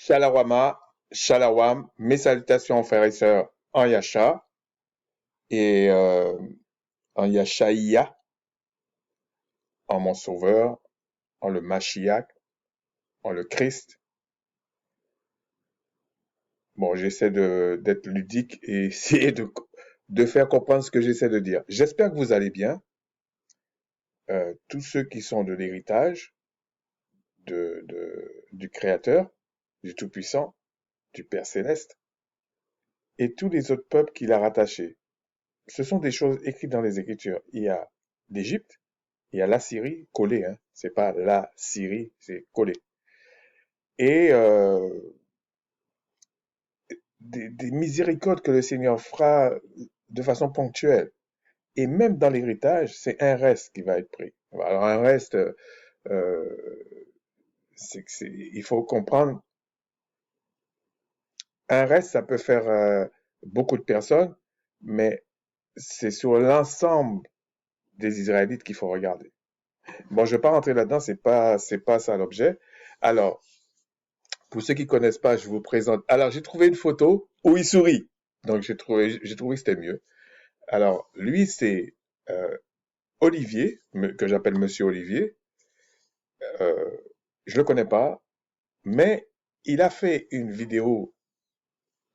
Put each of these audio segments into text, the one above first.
Shalawama, Shalawam, mes salutations frères et sœurs en Yasha et en Yashaïa, en mon sauveur, en le Mashiach, en le Christ. Bon, j'essaie d'être ludique et essayer de faire comprendre ce que j'essaie de dire. J'espère que vous allez bien. Tous ceux qui sont de l'héritage du Créateur, du Tout-Puissant, du Père Céleste, et tous les autres peuples qu'il a rattachés. Ce sont des choses écrites dans les Écritures. Il y a l'Égypte, il y a la Syrie collée, hein. C'est pas la Syrie, c'est collé. Et des miséricordes que le Seigneur fera de façon ponctuelle. Et même dans l'héritage, c'est un reste qui va être pris. Alors un reste, il faut comprendre, un reste, ça peut faire beaucoup de personnes, mais c'est sur l'ensemble des Israélites qu'il faut regarder. Bon, je vais pas rentrer là-dedans, c'est pas ça l'objet. Alors, pour ceux qui connaissent pas, je vous présente. Alors, j'ai trouvé une photo où il sourit. Donc, j'ai trouvé que c'était mieux. Alors, lui, c'est Olivier, que j'appelle Monsieur Olivier. Euh, je le connais pas, mais il a fait une vidéo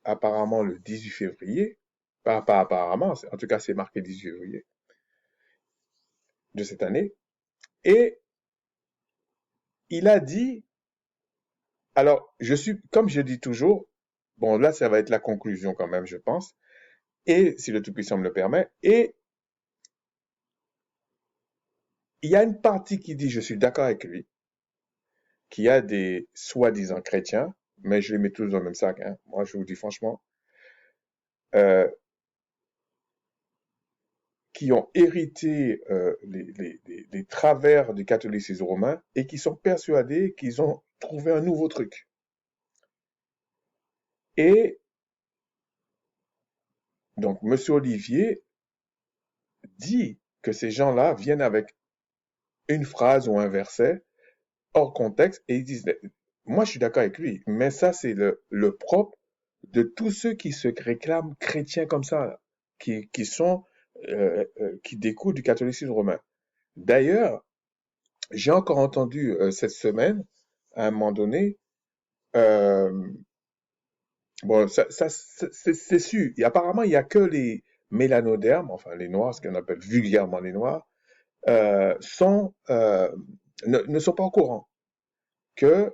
apparemment le 18 février. Pas apparemment, en tout cas, c'est marqué 18 février de cette année. Et il a dit, alors, comme je dis toujours, bon, là, ça va être la conclusion quand même, je pense. Et si le Tout-Puissant me le permet, et il y a une partie qui dit je suis d'accord avec lui, qui a des soi-disant chrétiens, mais je les mets tous dans le même sac, hein. Moi, je vous dis franchement, euh, qui ont hérité les travers du catholicisme romain et qui sont persuadés qu'ils ont trouvé un nouveau truc. Et donc, Monsieur Olivier dit que ces gens-là viennent avec une phrase ou un verset hors contexte et ils disent, moi je suis d'accord avec lui, mais ça c'est le propre de tous ceux qui se réclament chrétiens comme ça, là, qui sont, qui découlent du catholicisme romain. D'ailleurs, j'ai encore entendu cette semaine, à un moment donné, euh, bon, c'est sûr, et apparemment il y a que les mélanodermes, enfin les noirs, ce qu'on appelle vulgairement les noirs, sont, ne sont pas au courant que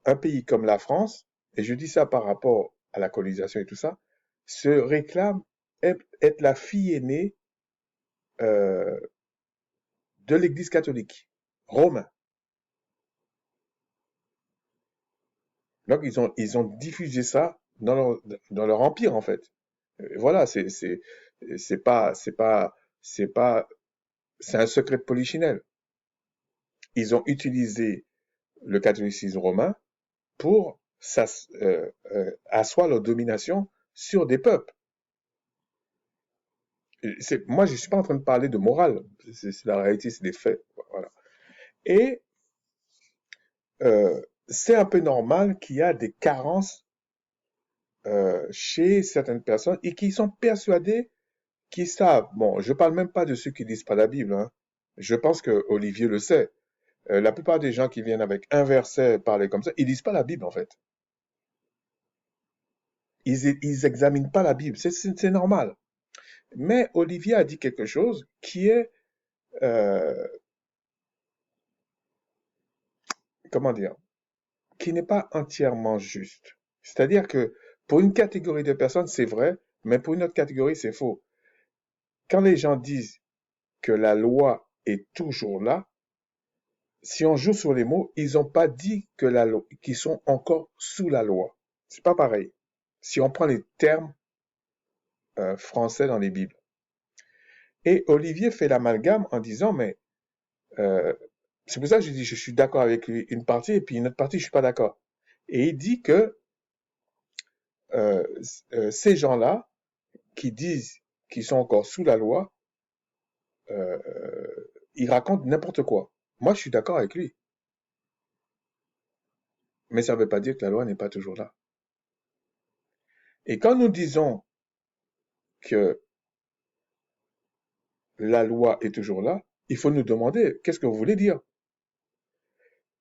un pays comme la France, et je dis ça par rapport à la colonisation et tout ça, se réclame être la fille aînée euh, de l'Église catholique romaine. Donc ils ont diffusé ça dans leur empire en fait. Voilà, c'est pas c'est pas c'est un secret de polichinelle. Ils ont utilisé le catholicisme romain pour asseoir leur domination sur des peuples. Moi, je suis pas en train de parler de morale. C'est la réalité, c'est des faits. Voilà. Et c'est un peu normal qu'il y a des carences chez certaines personnes et qui sont persuadées qu'ils savent. Bon, je parle même pas de ceux qui lisent pas la Bible, hein. Je pense que Olivier le sait. La plupart des gens qui viennent avec un verset parler comme ça, ils lisent pas la Bible en fait. Ils examinent pas la Bible. C'est normal. Mais Olivier a dit quelque chose qui est, euh, comment dire, qui n'est pas entièrement juste. C'est-à-dire que pour une catégorie de personnes, c'est vrai, mais pour une autre catégorie, c'est faux. Quand les gens disent que la loi est toujours là, si on joue sur les mots, ils n'ont pas dit que la loi, qu'ils sont encore sous la loi. C'est pas pareil. Si on prend les termes français dans les Bibles. Et Olivier fait l'amalgame en disant, mais euh, c'est pour ça que je dis, je suis d'accord avec lui une partie et puis une autre partie, je suis pas d'accord. Et il dit que euh, ces gens-là qui disent qu'ils sont encore sous la loi, euh, ils racontent n'importe quoi. Moi, je suis d'accord avec lui. mais ça ne veut pas dire que la loi n'est pas toujours là. Et quand nous disons que la loi est toujours là, il faut nous demander qu'est-ce que vous voulez dire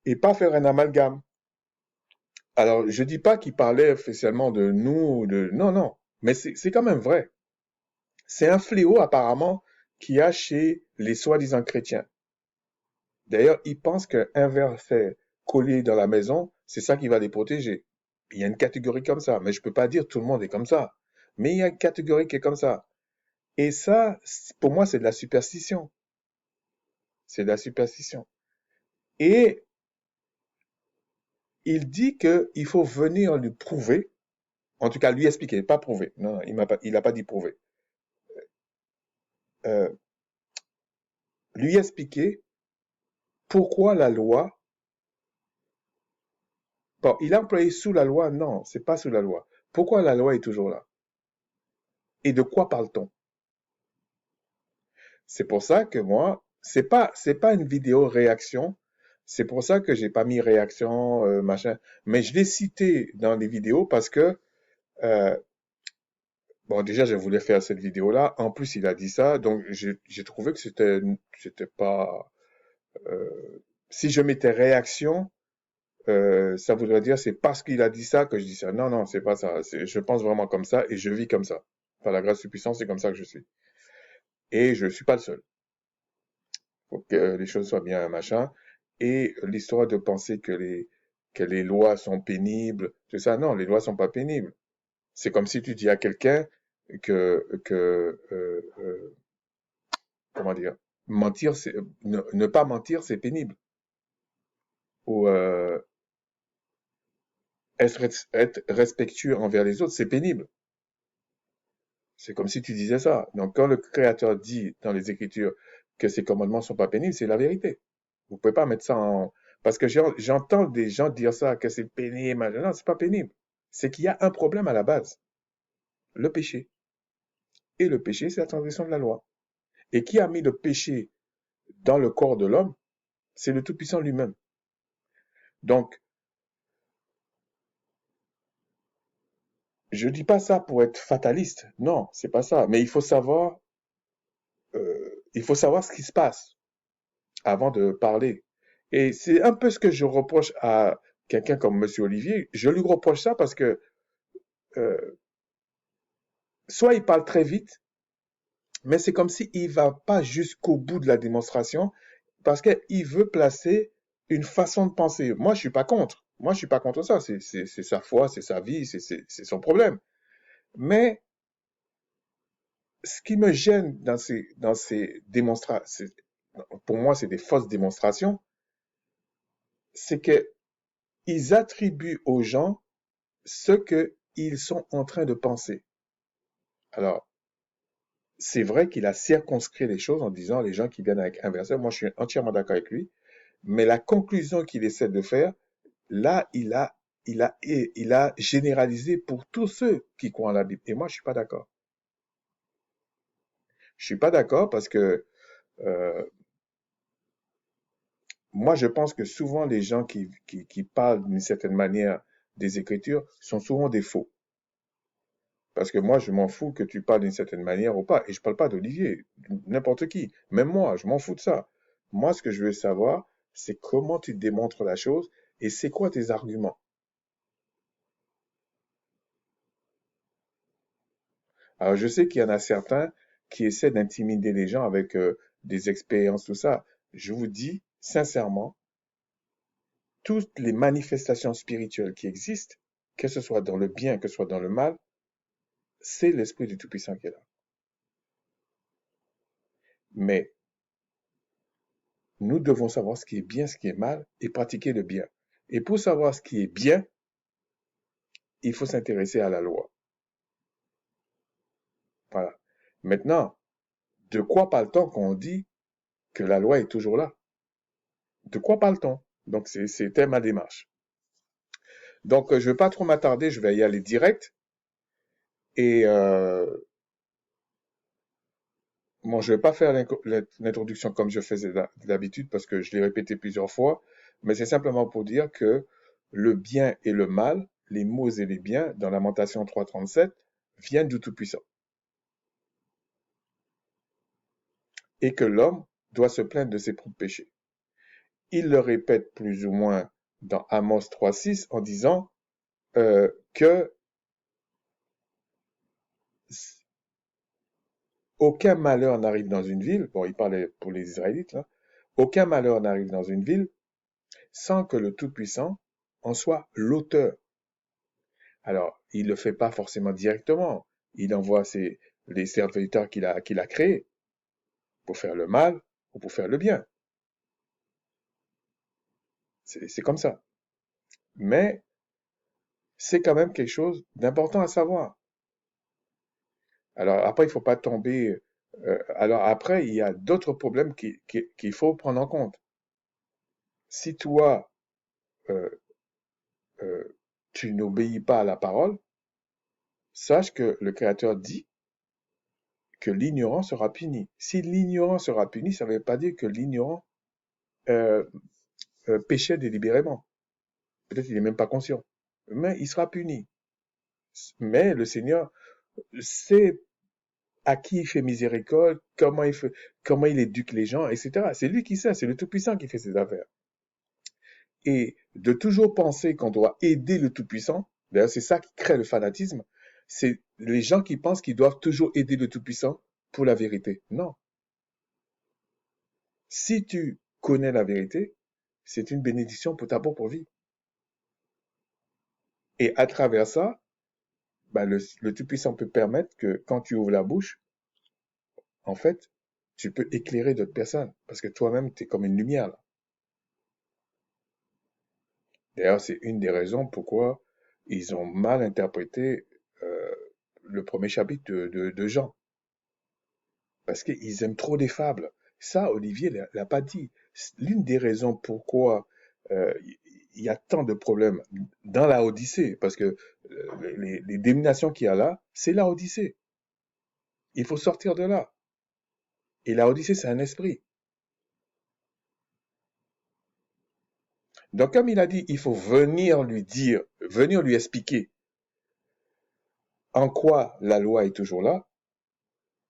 et pas faire un amalgame. Alors, je dis pas qu'il parlait officiellement de nous, de non, non, mais c'est quand même vrai. C'est un fléau apparemment qu'il y a chez les soi-disant chrétiens. D'ailleurs, ils pensent qu'un verset collé dans la maison, c'est ça qui va les protéger. Il y a une catégorie comme ça, mais je peux pas dire tout le monde est comme ça. Mais il y a une catégorie qui est comme ça. Et ça, pour moi, c'est de la superstition. C'est de la superstition. Et il dit qu'il faut venir lui prouver, en tout cas lui expliquer, pas prouver. Non, il a pas dit prouver. Euh, lui expliquer pourquoi la loi. Bon, il a employé sous la loi. Non, c'est pas sous la loi. Pourquoi la loi est toujours là? Et de quoi parle-t-on? C'est pour ça que moi, c'est pas une vidéo réaction. C'est pour ça que j'ai pas mis réaction, machin. Mais je l'ai cité dans les vidéos parce que, euh, bon, déjà, je voulais faire cette vidéo-là. En plus, il a dit ça. Donc, j'ai trouvé que c'était pas, euh, si je mettais réaction, ça voudrait dire c'est parce qu'il a dit ça que je dis ça. Non, non, c'est pas ça. Je pense vraiment comme ça et je vis comme ça. Par la grâce du puissant, c'est comme ça que je suis. Et je suis pas le seul. Faut que les choses soient bien machin. Et l'histoire de penser que les lois sont pénibles, tout ça, non, les lois sont pas pénibles. C'est comme si tu dis à quelqu'un que comment dire, mentir, ne pas mentir, c'est pénible. Ou être respectueux envers les autres, c'est pénible. C'est comme si tu disais ça. Donc, quand le Créateur dit dans les Écritures que ces commandements sont pas pénibles, c'est la vérité. Vous pouvez pas mettre ça en... Parce que j'entends des gens dire ça, que c'est pénible. Non, c'est pas pénible. C'est qu'il y a un problème à la base. Le péché. Et le péché, c'est la transgression de la loi. Et qui a mis le péché dans le corps de l'homme? C'est le Tout-Puissant lui-même. Donc, je dis pas ça pour être fataliste. Non, c'est pas ça. Mais il faut savoir ce qui se passe avant de parler. Et c'est un peu ce que je reproche à quelqu'un comme Monsieur Olivier. Je lui reproche ça parce que euh, soit il parle très vite, mais c'est comme s'il ne va pas jusqu'au bout de la démonstration parce qu'il veut placer une façon de penser. Moi, je suis pas contre. Moi, je suis pas contre ça. C'est sa foi, c'est sa vie, c'est son problème. Mais ce qui me gêne dans ces démonstrations, pour moi, c'est des fausses démonstrations, c'est qu'ils attribuent aux gens ce qu'ils sont en train de penser. Alors, c'est vrai qu'il a circonscrit les choses en disant les gens qui viennent avec un verset, moi je suis entièrement d'accord avec lui, mais la conclusion qu'il essaie de faire, là, il a généralisé pour tous ceux qui croient en la Bible. Et moi, je suis pas d'accord. Je suis pas d'accord parce que euh, moi, je pense que souvent les gens qui parlent d'une certaine manière des Écritures sont souvent des faux. Parce que moi, je m'en fous que tu parles d'une certaine manière ou pas. Et je parle pas d'Olivier, n'importe qui. Même moi, je m'en fous de ça. Moi, ce que je veux savoir, c'est comment tu démontres la chose et c'est quoi tes arguments. Alors, je sais qu'il y en a certains qui essaient d'intimider les gens avec des expériences, tout ça. Je vous dis, sincèrement, toutes les manifestations spirituelles qui existent, que ce soit dans le bien, que ce soit dans le mal, c'est l'Esprit du Tout-Puissant qui est là. Mais nous devons savoir ce qui est bien, ce qui est mal et pratiquer le bien. Et pour savoir ce qui est bien, il faut s'intéresser à la loi. Voilà. Maintenant, de quoi parle-t-on quand on dit que la loi est toujours là? De quoi parle-t-on? Donc, c'était ma démarche. Donc, je ne vais pas trop m'attarder, je vais y aller direct. Et bon, je ne vais pas faire l'introduction comme je faisais d'habitude parce que je l'ai répété plusieurs fois, mais c'est simplement pour dire que le bien et le mal, les maux et les biens, dans Lamentation 3.37, viennent du Tout-Puissant. Et que l'homme doit se plaindre de ses propres péchés. Il le répète plus ou moins dans Amos 3.6 en disant que aucun malheur n'arrive dans une ville, bon, il parlait pour les Israélites, là, aucun malheur n'arrive dans une ville sans que le Tout-Puissant en soit l'auteur. Alors, il ne le fait pas forcément directement. Il envoie les serviteurs qu'il a créés pour faire le mal ou pour faire le bien. C'est comme ça. Mais c'est quand même quelque chose d'important à savoir. Alors après, il ne faut pas tomber. Alors après, il y a d'autres problèmes qu'il faut prendre en compte. Si toi, euh, euh, tu n'obéis pas à la parole, sache que le Créateur dit que l'ignorant sera puni. Si l'ignorant sera puni, ça ne veut pas dire que l'ignorant euh, péchait délibérément. Peut-être qu'il n'est même pas conscient. Mais il sera puni. Mais le Seigneur sait à qui il fait miséricorde, comment il éduque les gens, etc. C'est lui qui sait, c'est le Tout-Puissant qui fait ses affaires. Et de toujours penser qu'on doit aider le Tout-Puissant, d'ailleurs c'est ça qui crée le fanatisme, c'est les gens qui pensent qu'ils doivent toujours aider le Tout-Puissant pour la vérité. Non. Si tu connais la vérité, c'est une bénédiction pour ta propre vie. Et à travers ça, bah, le Tout-Puissant peut permettre que quand tu ouvres la bouche, en fait, tu peux éclairer d'autres personnes. Parce que toi-même, tu es comme une lumière, là. D'ailleurs, c'est une des raisons pourquoi ils ont mal interprété euh, le premier chapitre de Jean. Parce qu'ils aiment trop les fables. Ça, Olivier l'a pas dit. L'une des raisons pourquoi il y a tant de problèmes dans la Odyssée, parce que les dénominations qu'il y a là, c'est la Odyssée. Il faut sortir de là. Et la Odyssée, c'est un esprit. Donc, comme il a dit, il faut venir lui dire, venir lui expliquer en quoi la loi est toujours là.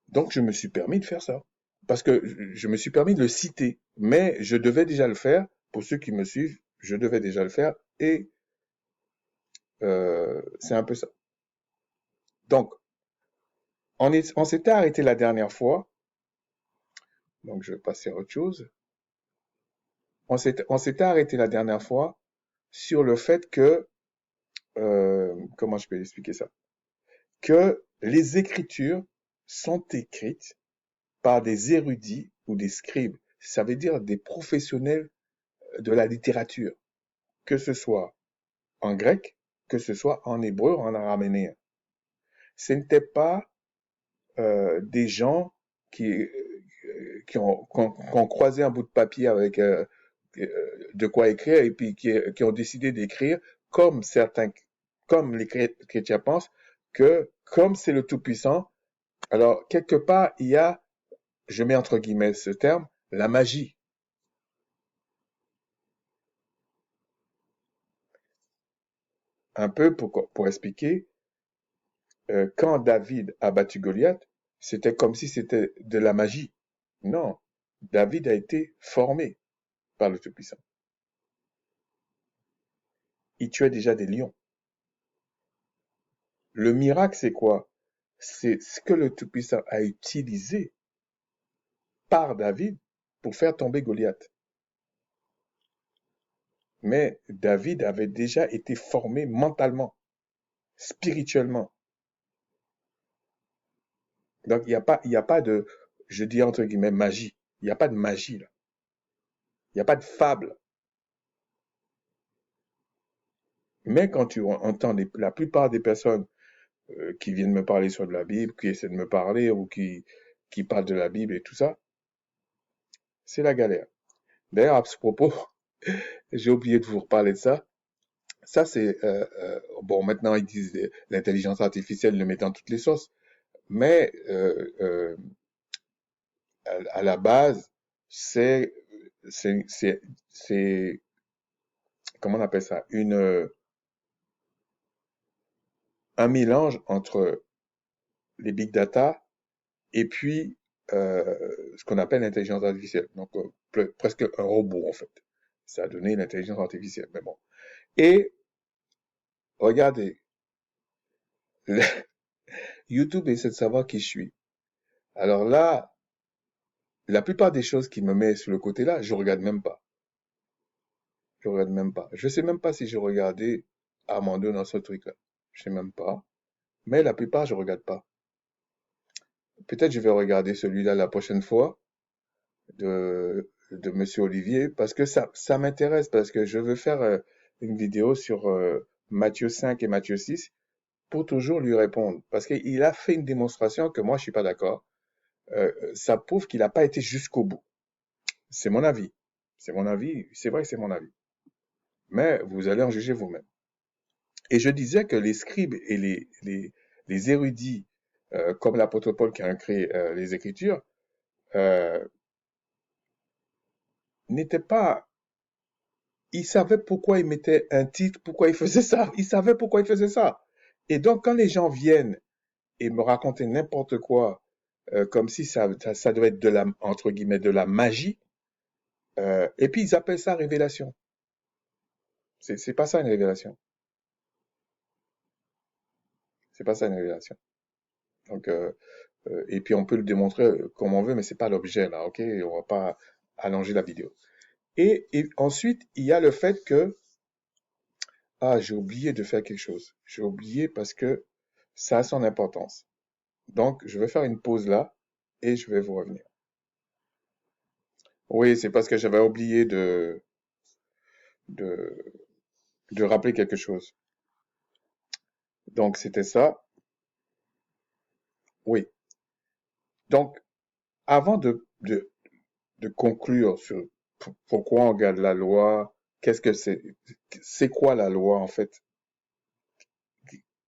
Donc, je me suis permis de faire ça. Parce que je me suis permis de le citer. Mais je devais déjà le faire. Pour ceux qui me suivent, je devais déjà le faire. Et c'est un peu ça. Donc, on s'était arrêté la dernière fois. Donc, je vais passer à autre chose. On s'était arrêté la dernière fois sur le fait que, comment je peux expliquer ça? Que les Écritures sont écrites par des érudits ou des scribes. Ça veut dire des professionnels de la littérature, que ce soit en grec, que ce soit en hébreu ou en araméen. Ce n'étaient pas des gens qui ont croisé un bout de papier avec de quoi écrire et puis qui ont décidé d'écrire comme comme les chrétiens pensent, que comme c'est le Tout-Puissant, alors quelque part il y a, je mets entre guillemets ce terme, la magie. Un peu pour expliquer, quand David a battu Goliath, c'était comme si c'était de la magie. Non, David a été formé par le Tout-Puissant. Il tuait déjà des lions. Le miracle, c'est quoi? C'est ce que le Tout-Puissant a utilisé par David pour faire tomber Goliath. Mais David avait déjà été formé mentalement, spirituellement. Donc, il y a pas de, je dis entre guillemets, magie. Il n'y a pas de magie, là. Il n'y a pas de fable. Mais quand tu entends la plupart des personnes qui viennent me parler sur de la Bible, qui essaient de me parler ou qui parlent de la Bible et tout ça, c'est la galère. D'ailleurs, à ce propos, j'ai oublié de vous reparler de ça. Ça, c'est... bon, maintenant, ils disent l'intelligence artificielle le met dans toutes les sauces, mais à la base, c'est c'est- c'est- c'est- comment on appelle ça, un mélange entre les big data et puis ce qu'on appelle l'intelligence artificielle. Donc, presque un robot, en fait. Ça a donné l'intelligence artificielle, mais bon. Et, regardez, YouTube essaie de savoir qui je suis. Alors là, la plupart des choses qui me met sur le côté là, je regarde même pas. Je regarde même pas. Je sais même pas si j'ai regardé Armando dans ce truc-là. Je sais même pas. Mais la plupart, je regarde pas. Peut-être je vais regarder celui-là la prochaine fois de Monsieur Olivier parce que ça m'intéresse parce que je veux faire une vidéo sur Matthieu 5 et Matthieu 6 pour toujours lui répondre parce qu'il a fait une démonstration que moi je suis pas d'accord. Ça prouve qu'il n'a pas été jusqu'au bout. C'est mon avis. C'est mon avis. C'est vrai que c'est mon avis. Mais vous allez en juger vous-même. Et je disais que les scribes et les érudits, comme l'apôtre Paul qui a créé les Écritures, euh, n'étaient pas. Ils savaient pourquoi ils mettaient un titre, pourquoi ils faisaient ça. Ils savaient pourquoi ils faisaient ça. Et donc, quand les gens viennent et me raconter n'importe quoi, comme si ça devait être entre guillemets, de la magie, et puis ils appellent ça révélation. C'est pas ça une révélation. C'est pas ça une révélation. Donc, et puis on peut le démontrer comme on veut, mais c'est pas l'objet là, ok? On va pas allonger la vidéo. Et ensuite, il y a le fait que, ah, j'ai oublié de faire quelque chose. J'ai oublié parce que ça a son importance. Donc, je vais faire une pause là et je vais vous revenir. Oui, c'est parce que j'avais oublié de, de rappeler quelque chose. Donc, c'était ça. Oui. Donc, avant de conclure sur pourquoi on regarde la loi, qu'est-ce que c'est quoi la loi en fait?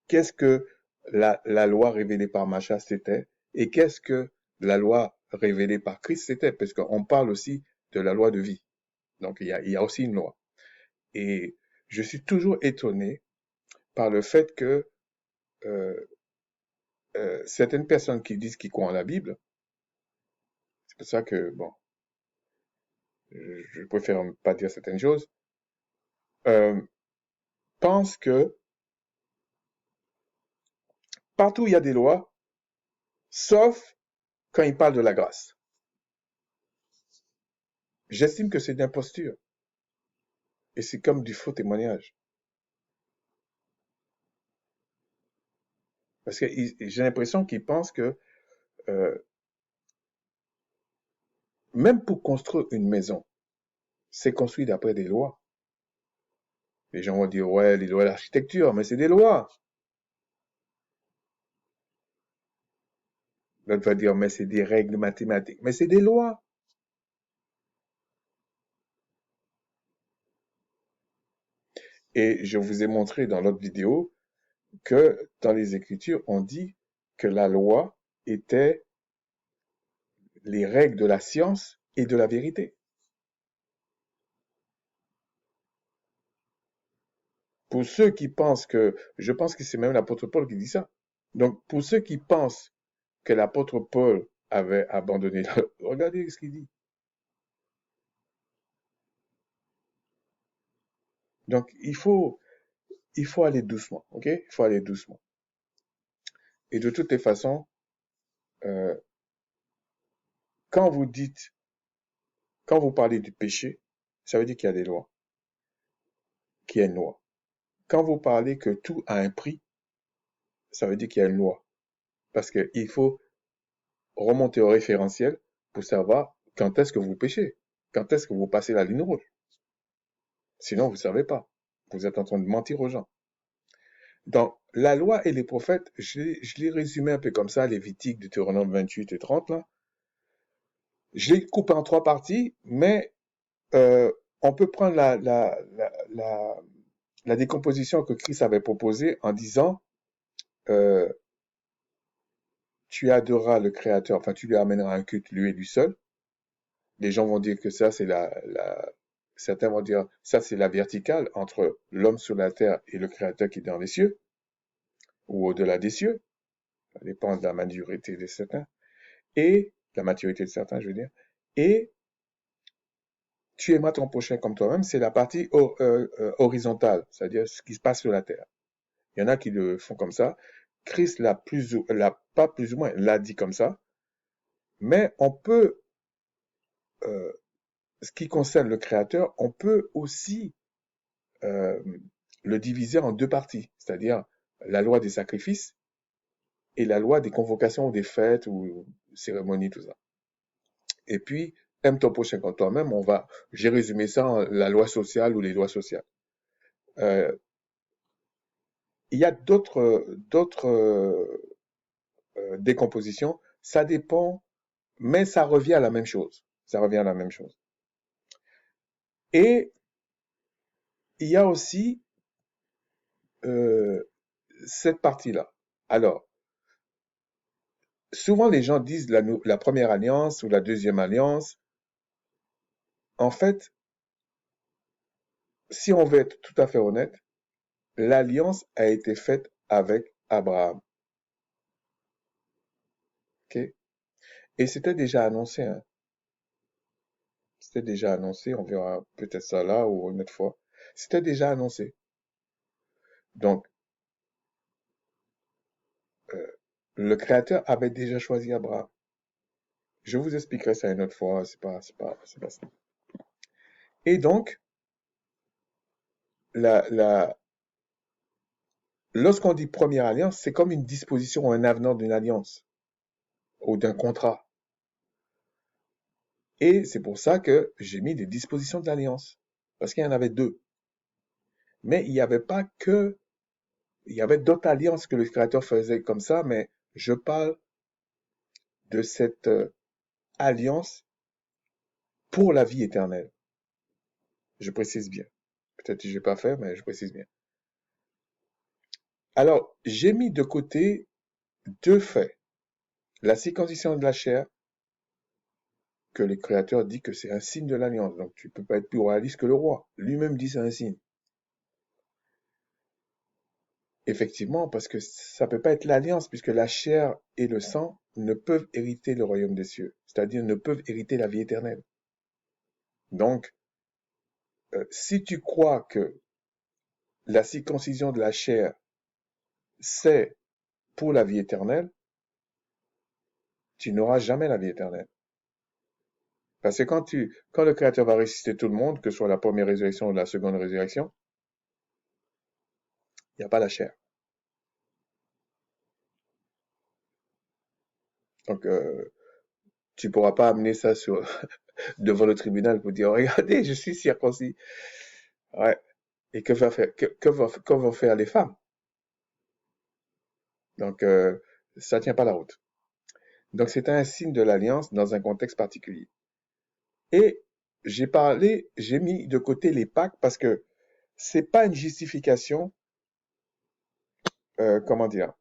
Qu'est-ce que la loi révélée par Macha c'était? Et qu'est-ce que la loi révélée par Christ c'était? Parce qu'on parle aussi de la loi de vie. Donc, il y a aussi une loi. Et je suis toujours étonné par le fait que euh, certaines personnes qui disent qu'ils croient en la Bible, c'est pour ça que, bon, je préfère pas dire certaines choses, euh, pensent que partout il y a des lois, sauf quand ils parlent de la grâce. J'estime que c'est de l'imposture et c'est comme du faux témoignage. Parce que j'ai l'impression qu'ils pensent que euh, même pour construire une maison, c'est construit d'après des lois. Les gens vont dire, ouais, les lois d'architecture, mais c'est des lois. L'autre va dire, mais c'est des règles mathématiques, mais c'est des lois. Et je vous ai montré dans l'autre vidéo que dans les Écritures, on dit que la loi était les règles de la science et de la vérité. Pour ceux qui pensent je pense que c'est même l'apôtre Paul qui dit ça. Donc, pour ceux qui pensent que l'apôtre Paul avait abandonné, regardez ce qu'il dit. Donc, il faut aller doucement, ok? Il faut aller doucement. Et de toutes les façons, euh, quand vous dites, quand vous parlez du péché, ça veut dire qu'il y a des lois, qu'il y a une loi. Quand vous parlez que tout a un prix, ça veut dire qu'il y a une loi. Parce qu'il faut remonter au référentiel pour savoir quand est-ce que vous péchez, quand est-ce que vous passez la ligne rouge. Sinon, vous ne savez pas. Vous êtes en train de mentir aux gens. Donc, la loi et les prophètes, je l'ai résumé un peu comme ça, Lévitique, Deutéronome 28 et 30, là. Je l'ai coupé en trois parties, mais on peut prendre la décomposition que Christ avait proposée en disant euh, tu adoreras le Créateur, enfin tu lui amèneras un culte, lui et lui seul. Les gens vont dire que ça, c'est Certains vont dire, ça c'est la verticale entre l'homme sur la terre et le Créateur qui est dans les cieux, ou au-delà des cieux. Ça dépend de la maturité de certains. Et, la maturité de certains, je veux dire. Et, tu aimeras ton prochain comme toi-même, c'est la partie horizontale, c'est-à-dire ce qui se passe sur la terre. Il y en a qui le font comme ça. Christ l'a pas plus ou moins, l'a dit comme ça. Mais on peut, euh, ce qui concerne le Créateur, on peut aussi euh, le diviser en deux parties, c'est-à-dire la loi des sacrifices et la loi des convocations, des fêtes ou cérémonies, tout ça. Et puis, aime ton prochain comme toi-même, j'ai résumé ça en la loi sociale ou les lois sociales. Euh, il y a d'autres décompositions, ça dépend, mais ça revient à la même chose. Ça revient à la même chose. Et il y a aussi euh, cette partie-là. Alors, souvent les gens disent la première alliance ou la deuxième alliance. En fait, si on veut être tout à fait honnête, l'alliance a été faite avec Abraham. Ok? Et c'était déjà annoncé, hein. C'était déjà annoncé, on verra peut-être ça là ou une autre fois. C'était déjà annoncé. Donc, euh, le Créateur avait déjà choisi Abraham. Je vous expliquerai ça une autre fois, c'est pas ça. Et donc, la, lorsqu'on dit première alliance, c'est comme une disposition ou un avenant d'une alliance ou d'un contrat. Et c'est pour ça que j'ai mis des dispositions de l'alliance. Parce qu'il y en avait deux. Mais il n'y avait pas que, il y avait d'autres alliances que le Créateur faisait comme ça, mais je parle de cette alliance pour la vie éternelle. Je précise bien. Peut-être que je n'ai pas fait, mais je précise bien. Alors, j'ai mis de côté deux faits. La circoncision de la chair, que le Créateur dit que c'est un signe de l'alliance. Donc, tu ne peux pas être plus royaliste que le roi. Lui-même dit c'est un signe. Effectivement, parce que ça ne peut pas être l'alliance, puisque la chair et le sang ne peuvent hériter le royaume des cieux, c'est-à-dire ne peuvent hériter la vie éternelle. Donc, si tu crois que la circoncision de la chair, c'est pour la vie éternelle, tu n'auras jamais la vie éternelle. Parce que quand le Créateur va ressusciter tout le monde, que ce soit la première résurrection ou la seconde résurrection, il n'y a pas la chair. Donc, tu ne pourras pas amener ça devant le tribunal pour dire, regardez, je suis circoncis. Ouais. Et que vont faire les femmes? Donc, ça tient pas la route. Donc, c'est un signe de l'alliance dans un contexte particulier. Et j'ai mis de côté les Pâques parce que c'est pas une justification, comment dire,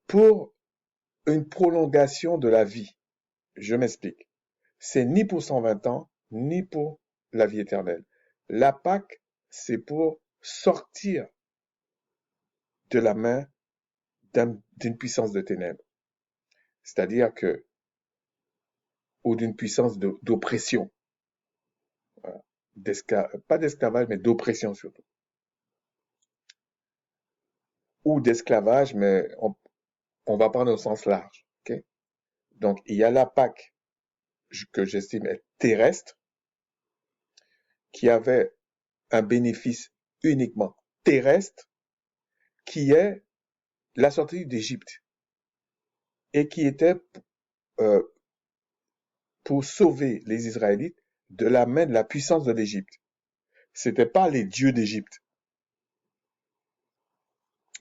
pour une prolongation de la vie. Je m'explique. C'est ni pour 120 ans, ni pour la vie éternelle. La Pâque, c'est pour sortir de la main d'une puissance de ténèbres. C'est-à-dire que, ou d'une puissance d'oppression. Voilà. Pas d'esclavage, mais d'oppression surtout. Ou d'esclavage, mais on va prendre au sens large. Okay? Donc, il y a la Pâque que j'estime être terrestre, qui avait un bénéfice uniquement terrestre, qui est la sortie d'Égypte, et qui était euh, pour sauver les Israélites de la main de la puissance de l'Égypte. C'était pas les dieux d'Égypte.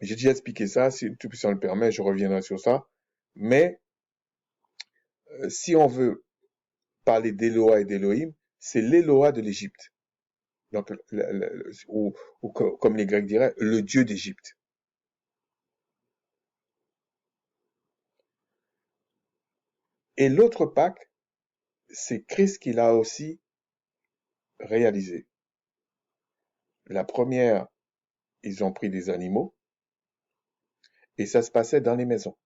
J'ai déjà expliqué ça, si tout puissant le permet, je reviendrai sur ça. Mais si on veut parler d'Eloah et d'Elohim, c'est l'Eloah de l'Égypte. Donc, ou comme les Grecs diraient, le dieu d'Égypte. Et l'autre Pâque, c'est Christ qui l'a aussi réalisé. La première, ils ont pris des animaux et ça se passait dans les maisons.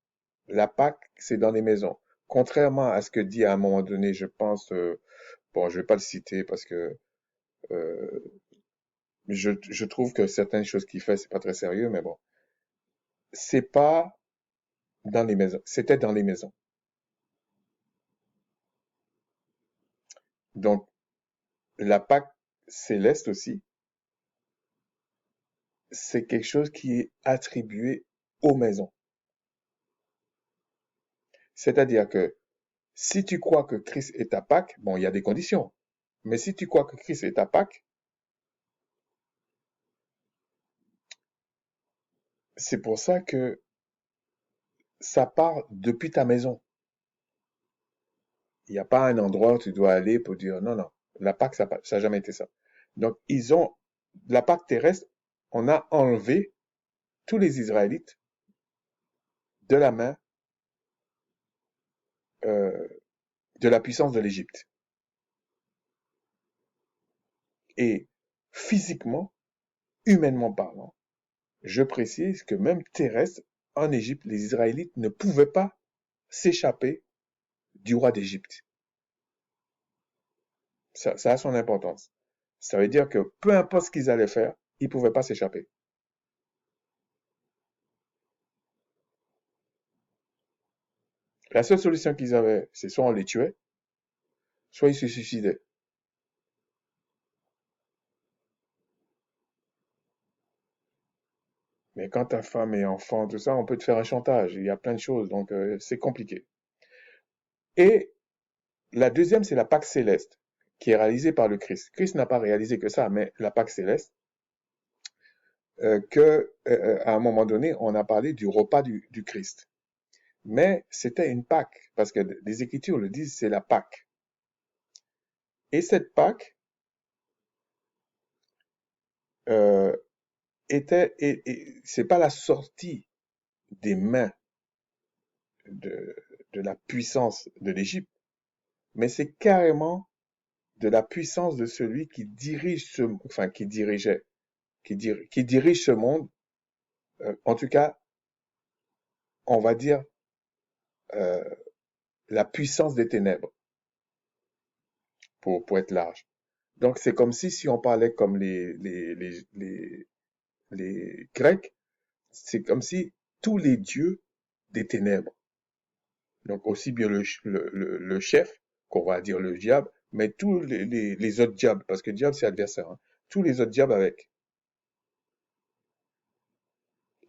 La Pâque, c'est dans les maisons. Contrairement à ce que dit à un moment donné, je pense, bon, je vais pas le citer parce que euh, je trouve que certaines choses qu'il fait, c'est pas très sérieux, mais bon, c'est pas dans les maisons, c'était dans les maisons. Donc, la Pâque céleste aussi, c'est quelque chose qui est attribué aux maisons. C'est-à-dire que si tu crois que Christ est ta Pâque, bon, il y a des conditions, mais si tu crois que Christ est ta Pâque, c'est pour ça que ça part depuis ta maison. Il n'y a pas un endroit où tu dois aller pour dire non, non. La Pâque, ça n'a jamais été ça. Donc, la Pâque terrestre, on a enlevé tous les Israélites de la main euh, de la puissance de l'Égypte. Et physiquement, humainement parlant, je précise que même terrestre, en Égypte, les Israélites ne pouvaient pas s'échapper du roi d'Égypte. Ça a son importance. Ça veut dire que peu importe ce qu'ils allaient faire, ils ne pouvaient pas s'échapper. La seule solution qu'ils avaient, c'est soit on les tuait, soit ils se suicidaient. Mais quand ta femme et enfant, tout ça, on peut te faire un chantage. Il y a plein de choses, donc c'est compliqué. Et la deuxième, c'est la Pâque céleste, qui est réalisée par le Christ. Christ n'a pas réalisé que ça, mais la Pâque céleste, à un moment donné, on a parlé du repas du Christ. Mais c'était une Pâque, parce que les Écritures le disent, c'est la Pâque. Et cette Pâque euh, c'est pas la sortie des mains de, de la puissance de l'Égypte, mais c'est carrément de la puissance de celui qui dirige enfin qui dirigeait, qui dirige ce monde, en tout cas, on va dire euh, la puissance des ténèbres, pour être large. Donc c'est comme si on parlait comme les Grecs, c'est comme si tous les dieux des ténèbres, donc aussi bien le chef, qu'on va dire le diable, mais tous les autres diables, parce que diable c'est adversaire, hein, tous les autres diables avec.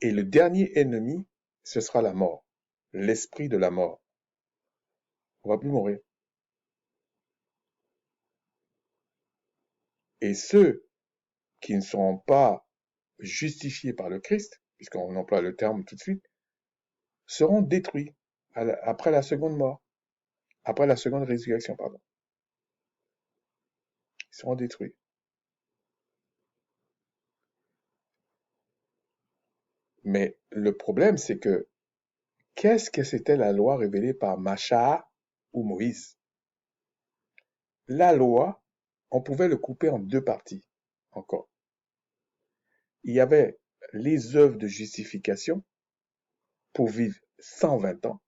Et le dernier ennemi, ce sera la mort, l'esprit de la mort. On va plus mourir. Et ceux qui ne seront pas justifiés par le Christ, puisqu'on emploie le terme tout de suite, seront détruits après la seconde mort, après la seconde résurrection, pardon. Ils seront détruits. Mais le problème, c'est que qu'est-ce que c'était la loi révélée par Macha ou Moïse? La loi, on pouvait le couper en deux parties encore. Il y avait les œuvres de justification pour vivre 120 ans,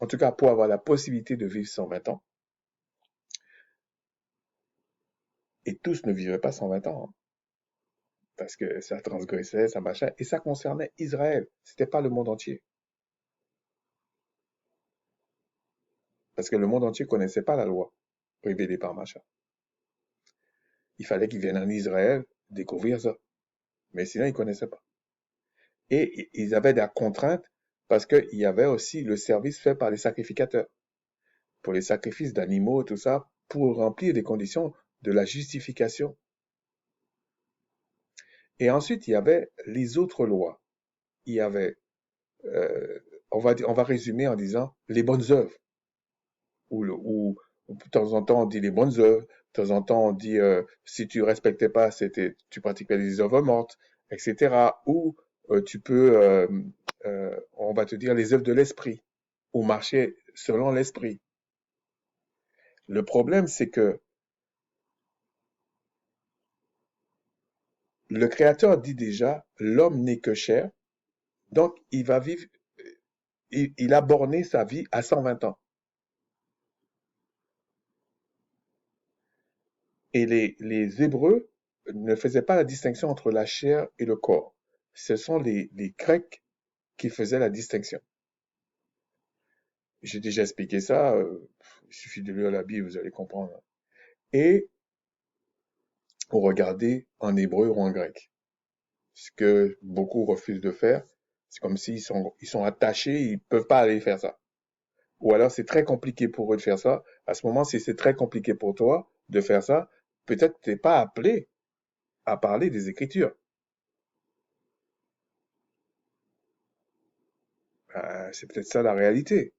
en tout cas pour avoir la possibilité de vivre 120 ans, et tous ne vivaient pas 120 ans, hein, parce que ça transgressait, ça machin, et ça concernait Israël, c'était pas le monde entier, parce que le monde entier connaissait pas la loi révélée par Macha. Il fallait qu'ils viennent en Israël découvrir ça, mais sinon ils connaissaient pas. Et ils avaient des contraintes parce qu'il y avait aussi le service fait par les sacrificateurs, pour les sacrifices d'animaux, tout ça, pour remplir les conditions de la justification. Et ensuite, il y avait les autres lois. Il y avait, euh, on va résumer en disant les bonnes œuvres, ou de temps en temps on dit les bonnes œuvres, de temps en temps on dit si tu respectais pas, tu pratiquais des œuvres mortes, etc. Ou tu peux, on va te dire les œuvres de l'esprit, ou marcher selon l'esprit. Le problème, c'est que le Créateur dit déjà, l'homme n'est que chair, donc il va vivre, il a borné sa vie à 120 ans. Et les Hébreux ne faisaient pas la distinction entre la chair et le corps. Ce sont les Grecs qui faisaient la distinction. J'ai déjà expliqué ça, il suffit de lire la Bible, vous allez comprendre. Et ou regarder en hébreu ou en grec. Ce que beaucoup refusent de faire, c'est comme ils sont attachés, ils peuvent pas aller faire ça. Ou alors c'est très compliqué pour eux de faire ça. À ce moment, si c'est très compliqué pour toi de faire ça, peut-être t'es pas appelé à parler des Écritures. C'est peut-être ça la réalité.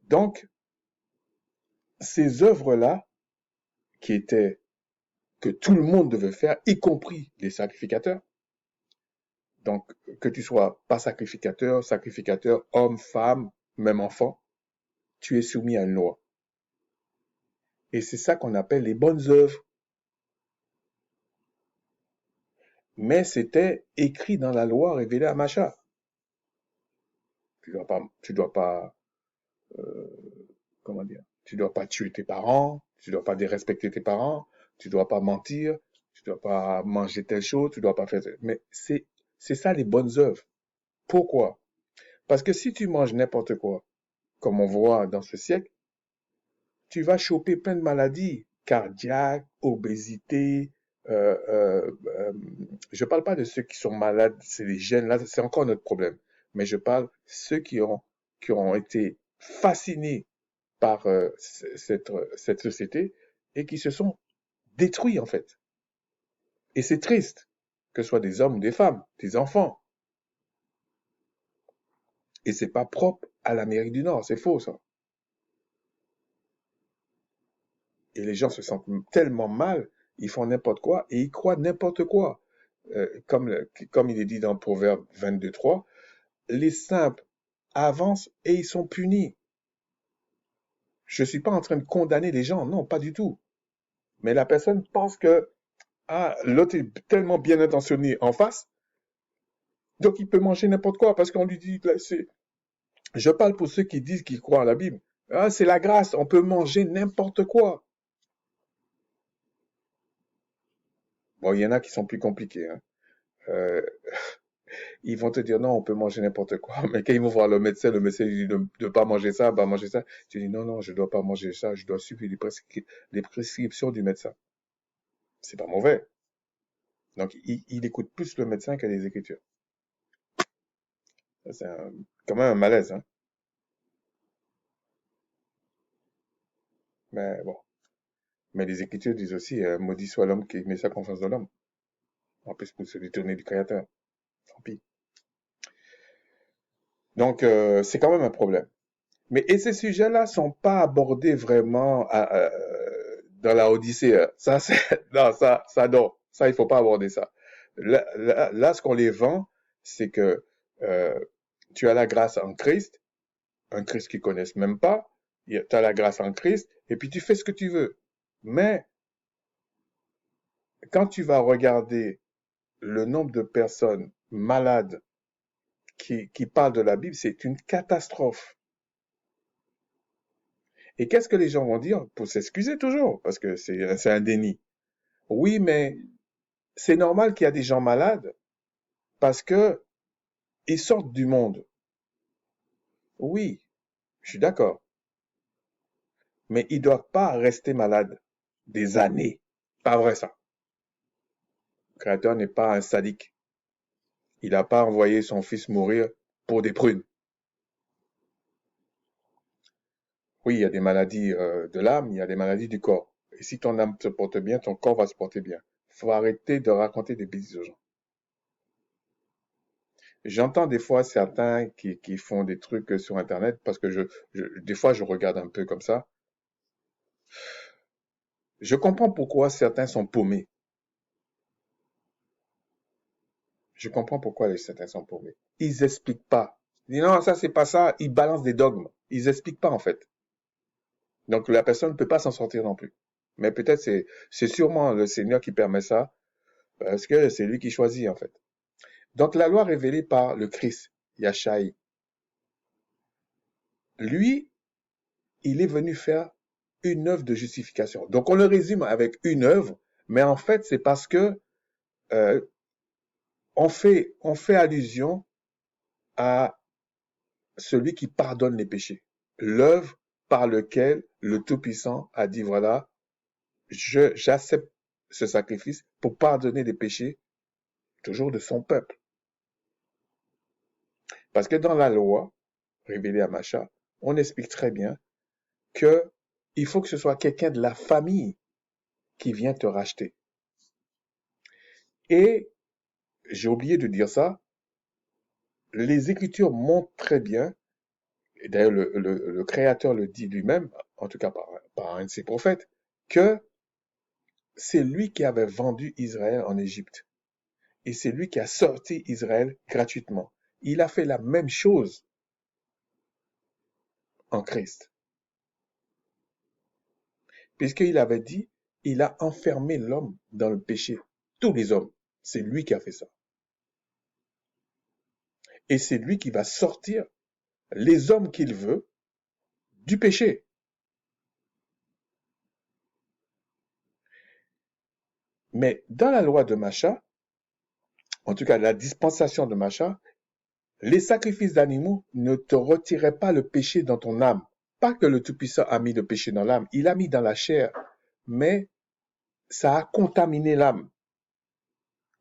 Donc, ces œuvres-là, qui étaient, que tout le monde devait faire, y compris les sacrificateurs, donc que tu sois pas sacrificateur, sacrificateur, homme, femme, même enfant, tu es soumis à une loi. Et c'est ça qu'on appelle les bonnes œuvres. Mais c'était écrit dans la loi révélée à Macha. Tu dois pas, comment dire, tu dois pas tuer tes parents, tu dois pas dérespecter tes parents, tu dois pas mentir, tu dois pas manger telle chose, tu dois pas faire. Mais c'est ça les bonnes œuvres. Pourquoi? Parce que si tu manges n'importe quoi, comme on voit dans ce siècle, tu vas choper plein de maladies cardiaques, obésité. Euh, euh, euh, je parle pas de ceux qui sont malades, c'est les gènes, là, c'est encore notre problème. Mais je parle ceux qui ont été fascinés par cette société et qui se sont détruits, en fait. Et c'est triste, que ce soit des hommes ou des femmes, des enfants. Et c'est pas propre à l'Amérique du Nord, c'est faux, ça. Et les gens se sentent tellement mal, ils font n'importe quoi et ils croient n'importe quoi. Comme il est dit dans Proverbe 22:3, les simples avancent et ils sont punis. Je ne suis pas en train de condamner les gens, non, pas du tout. Mais la personne pense que l'autre est tellement bien intentionné en face, donc il peut manger n'importe quoi parce qu'on lui dit, je parle pour ceux qui disent qu'ils croient à la Bible. Ah, c'est la grâce, on peut manger n'importe quoi. Bon, il y en a qui sont plus compliqués, hein. Euh, Ils vont te dire non, on peut manger n'importe quoi. Mais quand ils vont voir le médecin lui dit de ne pas manger ça, bah manger ça. Tu dis non, non, je dois pas manger ça, je dois suivre les prescriptions du médecin. C'est pas mauvais. Donc, il écoute plus le médecin que les écritures. Ça, quand même un malaise, hein. Mais bon. Mais les écritures disent aussi, maudit soit l'homme qui met sa confiance dans l'homme. En plus, pour se détourner du Créateur. Tant pis. Donc, c'est quand même un problème. Mais et ces sujets-là sont pas abordés vraiment dans la Odyssée, hein. Ça, c'est, non, non. Ça, il faut pas aborder ça. Là, ce qu'on les vend, c'est que euh, tu as la grâce en Christ, un Christ qu'ils connaissent même pas. Tu as la grâce en Christ, et puis tu fais ce que tu veux. Mais quand tu vas regarder le nombre de personnes malades qui parlent de la Bible, c'est une catastrophe. Et qu'est-ce que les gens vont dire? Pour s'excuser toujours, parce que c'est un déni. Oui, mais c'est normal qu'il y a des gens malades parce que ils sortent du monde. Oui, je suis d'accord. Mais ils doivent pas rester malades des années. Pas vrai ça. Le Créateur n'est pas un sadique. Il n'a pas envoyé son fils mourir pour des prunes. Oui, il y a des maladies de l'âme, il y a des maladies du corps. Et si ton âme se porte bien, ton corps va se porter bien. Faut arrêter de raconter des bêtises aux gens. J'entends des fois certains qui font des trucs sur Internet parce que des fois je regarde un peu comme ça. Je comprends pourquoi certains sont paumés. Je comprends pourquoi certains sont paumés. Ils expliquent pas. Il dit non, ça c'est pas ça. Ils balancent des dogmes. Ils expliquent pas en fait. Donc la personne ne peut pas s'en sortir non plus. Mais peut-être c'est sûrement le Seigneur qui permet ça parce que c'est lui qui choisit en fait. Donc la loi révélée par le Christ, Yahshai, lui, il est venu faire une œuvre de justification. Donc on le résume avec une œuvre, mais en fait c'est parce que euh, on fait allusion à celui qui pardonne les péchés. L'œuvre par laquelle le Tout-Puissant a dit, voilà, j'accepte ce sacrifice pour pardonner les péchés, toujours de son peuple. Parce que dans la loi, révélée à Macha, on explique très bien que il faut que ce soit quelqu'un de la famille qui vient te racheter. Et, j'ai oublié de dire ça, les Écritures montrent très bien, et d'ailleurs le Créateur le dit lui-même, en tout cas par un de ses prophètes, que c'est lui qui avait vendu Israël en Égypte. Et c'est lui qui a sorti Israël gratuitement. Il a fait la même chose en Christ. Puisqu'il avait dit, il a enfermé l'homme dans le péché. Tous les hommes. C'est lui qui a fait ça. Et c'est lui qui va sortir les hommes qu'il veut du péché. Mais dans la loi de Macha, en tout cas la dispensation de Macha, les sacrifices d'animaux ne te retiraient pas le péché dans ton âme. Pas que le Tout-Puissant a mis le péché dans l'âme, il a mis dans la chair, mais ça a contaminé l'âme.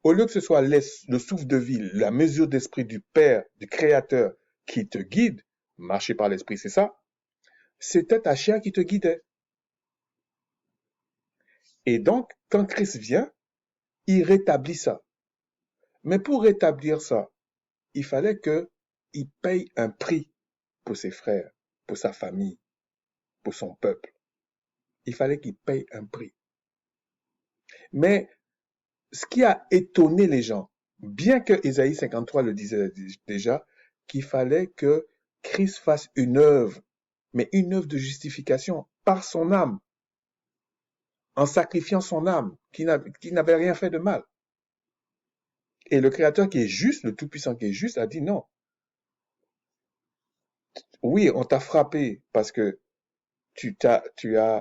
Au lieu que ce soit le souffle de vie, la mesure d'esprit du Père, du Créateur qui te guide, marcher par l'esprit, c'est ça, c'était ta chair qui te guidait. Et donc, quand Christ vient, il rétablit ça. Mais pour rétablir ça, il fallait qu'il paye un prix pour ses frères, pour sa famille, pour son peuple. Il fallait qu'il paye un prix. Mais ce qui a étonné les gens, bien que Ésaïe 53 le disait déjà, qu'il fallait que Christ fasse une œuvre, mais une œuvre de justification par son âme, en sacrifiant son âme, qui n'avait rien fait de mal. Et le Créateur qui est juste, le Tout-Puissant qui est juste, a dit non. Oui, on t'a frappé parce que tu as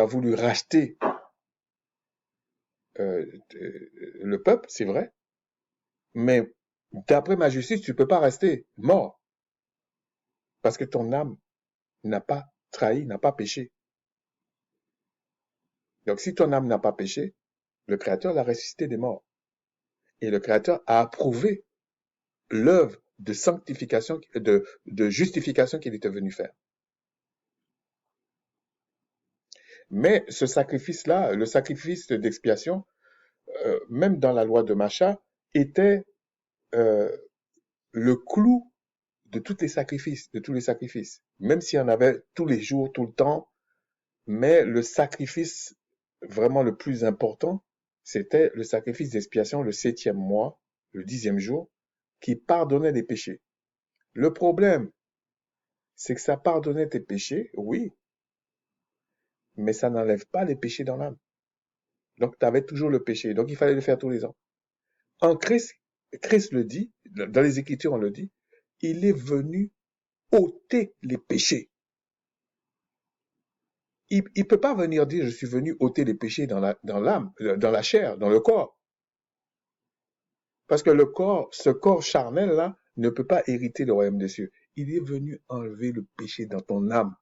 voulu racheter le peuple, c'est vrai, mais d'après ma justice, tu peux pas rester mort parce que ton âme n'a pas trahi, n'a pas péché. Donc si ton âme n'a pas péché, le Créateur l'a ressuscité des morts. Et le Créateur a approuvé l'œuvre de sanctification, de justification qu'il était venu faire. Mais ce sacrifice-là, le sacrifice d'expiation, même dans la loi de Macha, était euh, le clou de tous les sacrifices, même s'il y en avait tous les jours, tout le temps, mais le sacrifice vraiment le plus important, c'était le sacrifice d'expiation le 7e mois, le 10e jour, qui pardonnait les péchés. Le problème, c'est que ça pardonnait tes péchés, oui, mais ça n'enlève pas les péchés dans l'âme. Donc, tu avais toujours le péché. Donc, il fallait le faire tous les ans. En Christ, Christ le dit, dans les Écritures, on le dit, il est venu ôter les péchés. Il ne peut pas venir dire, je suis venu ôter les péchés dans l'âme, dans la chair, dans le corps. Parce que ce corps charnel-là, ne peut pas hériter le royaume des cieux. Il est venu enlever le péché dans ton âme.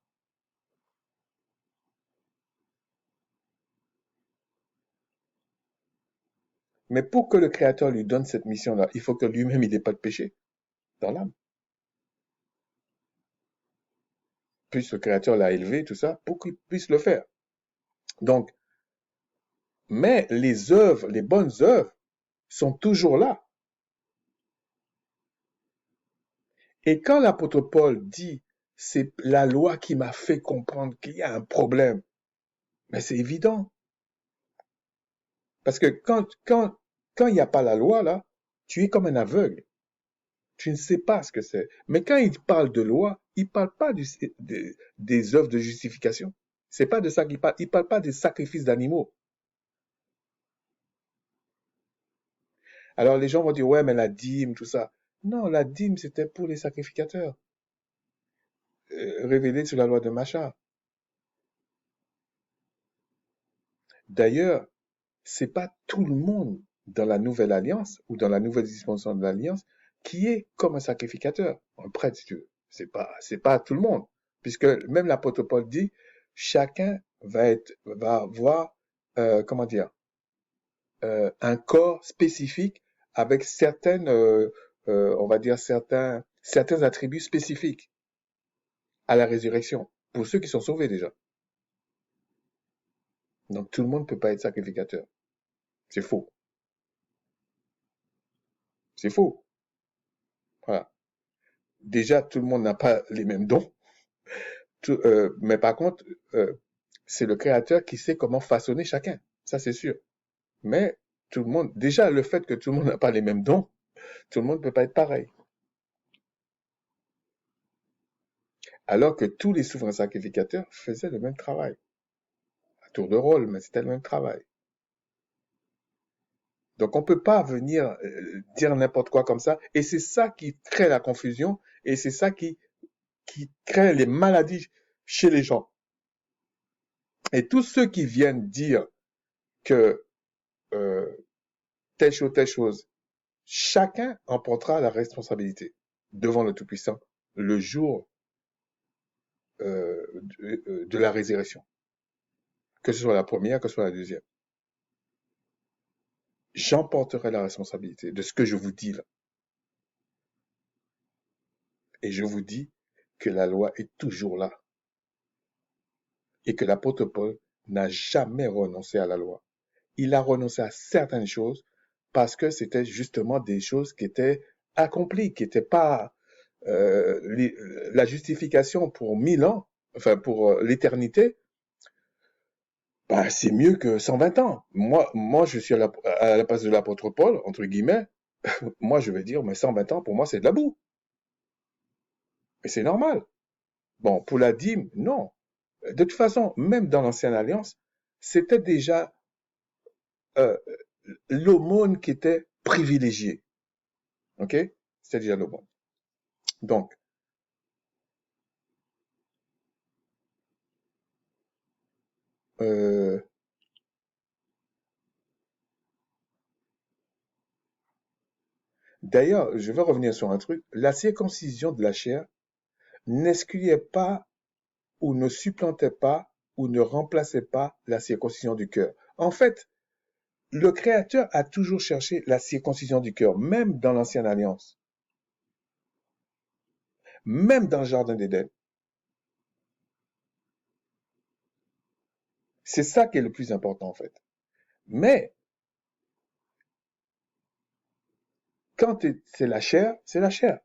Mais pour que le Créateur lui donne cette mission-là, il faut que lui-même, il n'ait pas de péché dans l'âme. Puis le Créateur l'a élevé, tout ça, pour qu'il puisse le faire. Donc, mais les œuvres, les bonnes œuvres, sont toujours là. Et quand l'apôtre Paul dit, c'est la loi qui m'a fait comprendre qu'il y a un problème, mais c'est évident. Parce que quand il n'y a pas la loi, là, tu es comme un aveugle. Tu ne sais pas ce que c'est. Mais quand il parle de loi, il ne parle pas des œuvres de justification. C'est pas de ça qu'il parle. Il ne parle pas des sacrifices d'animaux. Alors les gens vont dire, ouais, mais la dîme, tout ça. Non, la dîme, c'était pour les sacrificateurs, révélés sur la loi de Macha. D'ailleurs, c'est pas tout le monde dans la nouvelle alliance ou dans la nouvelle dispensation de l'alliance qui est comme un sacrificateur, un prêtre, si tu veux. C'est pas tout le monde. Puisque même l'apôtre Paul dit, chacun va avoir, comment dire, un corps spécifique avec on va dire certains attributs spécifiques à la résurrection. Pour ceux qui sont sauvés déjà. Donc tout le monde ne peut pas être sacrificateur. C'est faux. C'est faux. Voilà. Déjà, tout le monde n'a pas les mêmes dons. Mais par contre, c'est le Créateur qui sait comment façonner chacun. Ça, c'est sûr. Mais tout le monde, déjà, le fait que tout le monde n'a pas les mêmes dons, tout le monde ne peut pas être pareil. Alors que tous les souverains sacrificateurs faisaient le même travail. À tour de rôle, mais c'était le même travail. Donc, on ne peut pas venir dire n'importe quoi comme ça. Et c'est ça qui crée la confusion. Et c'est ça qui crée les maladies chez les gens. Et tous ceux qui viennent dire que euh, telle chose, chacun en portera la responsabilité devant le Tout-Puissant le jour de la résurrection, que ce soit la première, que ce soit la deuxième. J'emporterai la responsabilité de ce que je vous dis là. Et je vous dis que la loi est toujours là et que l'apôtre Paul n'a jamais renoncé à la loi. Il a renoncé à certaines choses parce que c'était justement des choses qui étaient accomplies, qui n'étaient pas la justification pour 1000 ans, enfin pour l'éternité, bah, c'est mieux que 120 ans. Moi je suis à la place de l'apôtre Paul, entre guillemets, moi je vais dire, mais 120 ans, pour moi, c'est de la boue. Et c'est normal. Bon, pour la dîme, non. De toute façon, même dans l'Ancienne Alliance, c'était déjà euh, l'aumône qui était privilégiée. OK? C'était déjà l'aumône. Donc, euh, d'ailleurs, je vais revenir sur un truc. La circoncision de la chair n'excluait pas ou ne supplantait pas ou ne remplaçait pas la circoncision du cœur. En fait, le Créateur a toujours cherché la circoncision du cœur, même dans l'Ancienne Alliance, même dans le Jardin d'Éden. C'est ça qui est le plus important, en fait. Mais, quand c'est la chair, c'est la chair.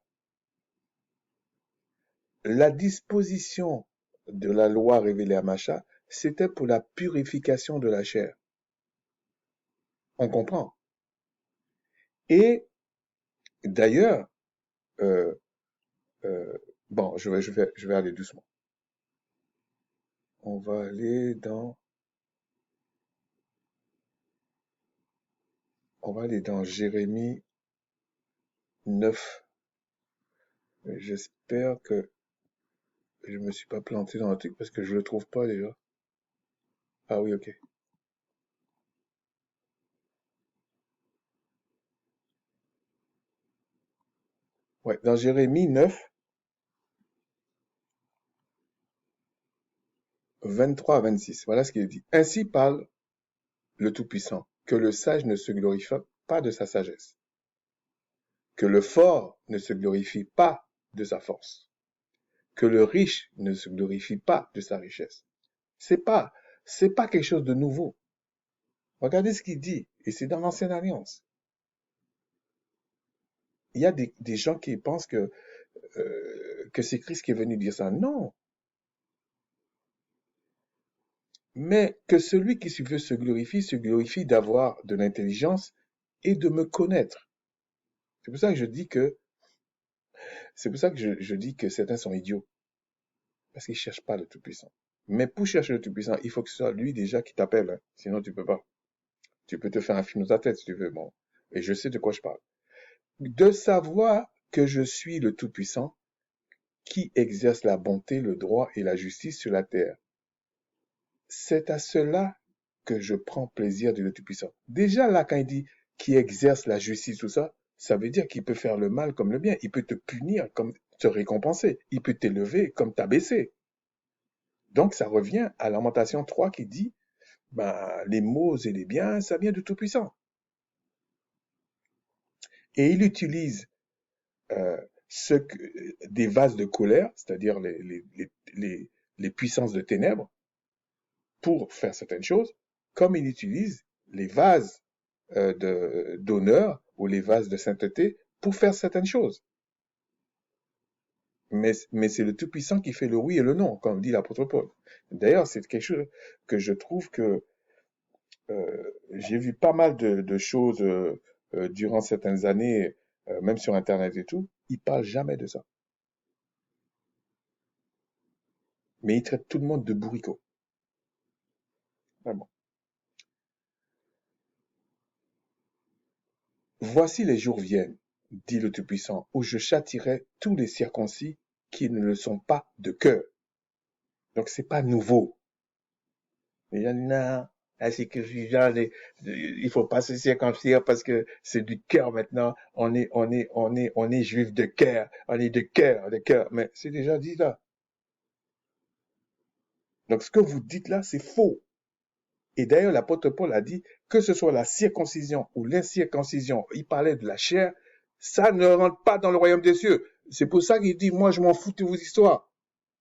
La disposition de la loi révélée à Macha, c'était pour la purification de la chair. On comprend. Et d'ailleurs, euh, euh, bon, je vais aller doucement. On va aller dans, on va aller dans Jérémie 9. J'espère que je me suis pas planté dans le truc parce que je le trouve pas déjà. Ah oui, ok. Ouais, dans Jérémie 9, 23 à 26. Voilà ce qu'il dit. Ainsi parle le Tout-Puissant, que le sage ne se glorifie pas de sa sagesse, que le fort ne se glorifie pas de sa force, que le riche ne se glorifie pas de sa richesse. C'est pas, c'est pas quelque chose de nouveau. Regardez ce qu'il dit, et c'est dans l'Ancienne Alliance. Il y a des gens qui pensent que c'est Christ qui est venu dire ça. Non. Mais que celui qui veut se glorifie d'avoir de l'intelligence et de me connaître. C'est pour ça que je dis que C'est pour ça que je dis que certains sont idiots, parce qu'ils ne cherchent pas le Tout-Puissant. Mais pour chercher le Tout-Puissant, il faut que ce soit lui déjà qui t'appelle, hein. Sinon tu peux pas. Tu peux te faire un film dans ta tête si tu veux, bon. Et je sais de quoi je parle. De savoir que je suis le Tout-Puissant qui exerce la bonté, le droit et la justice sur la terre. C'est à cela que je prends plaisir de le Tout-Puissant. Déjà là, quand il dit qui exerce la justice, tout ça, ça veut dire qu'il peut faire le mal comme le bien. Il peut te punir comme te récompenser. Il peut t'élever comme t'abaisser. Donc ça revient à Lamentation 3 qui dit, ben, les maux et les biens, ça vient du Tout-Puissant. Et il utilise euh, des vases de colère, c'est-à-dire les puissances de ténèbres, pour faire certaines choses, comme il utilise les vases d'honneur ou les vases de sainteté pour faire certaines choses. Mais c'est le Tout-Puissant qui fait le oui et le non, comme dit l'apôtre Paul. D'ailleurs, c'est quelque chose que je trouve que j'ai vu pas mal de choses durant certaines années, même sur Internet et tout. Ils parlent jamais de ça. Mais ils traitent tout le monde de bourricot. Vraiment. Voici les jours viennent, dit le Tout-Puissant, où je châtirai tous les circoncis qui ne le sont pas de cœur. Donc c'est pas nouveau. Les gens disent non, la circoncision, il faut pas se circoncire parce que c'est du cœur maintenant. On est juif de cœur, on est de cœur, de cœur. Mais c'est déjà dit là. Donc ce que vous dites là, c'est faux. Et d'ailleurs, l'apôtre Paul a dit que ce soit la circoncision ou l'incirconcision, il parlait de la chair, ça ne rentre pas dans le royaume des cieux. C'est pour ça qu'il dit, moi je m'en fous de vos histoires.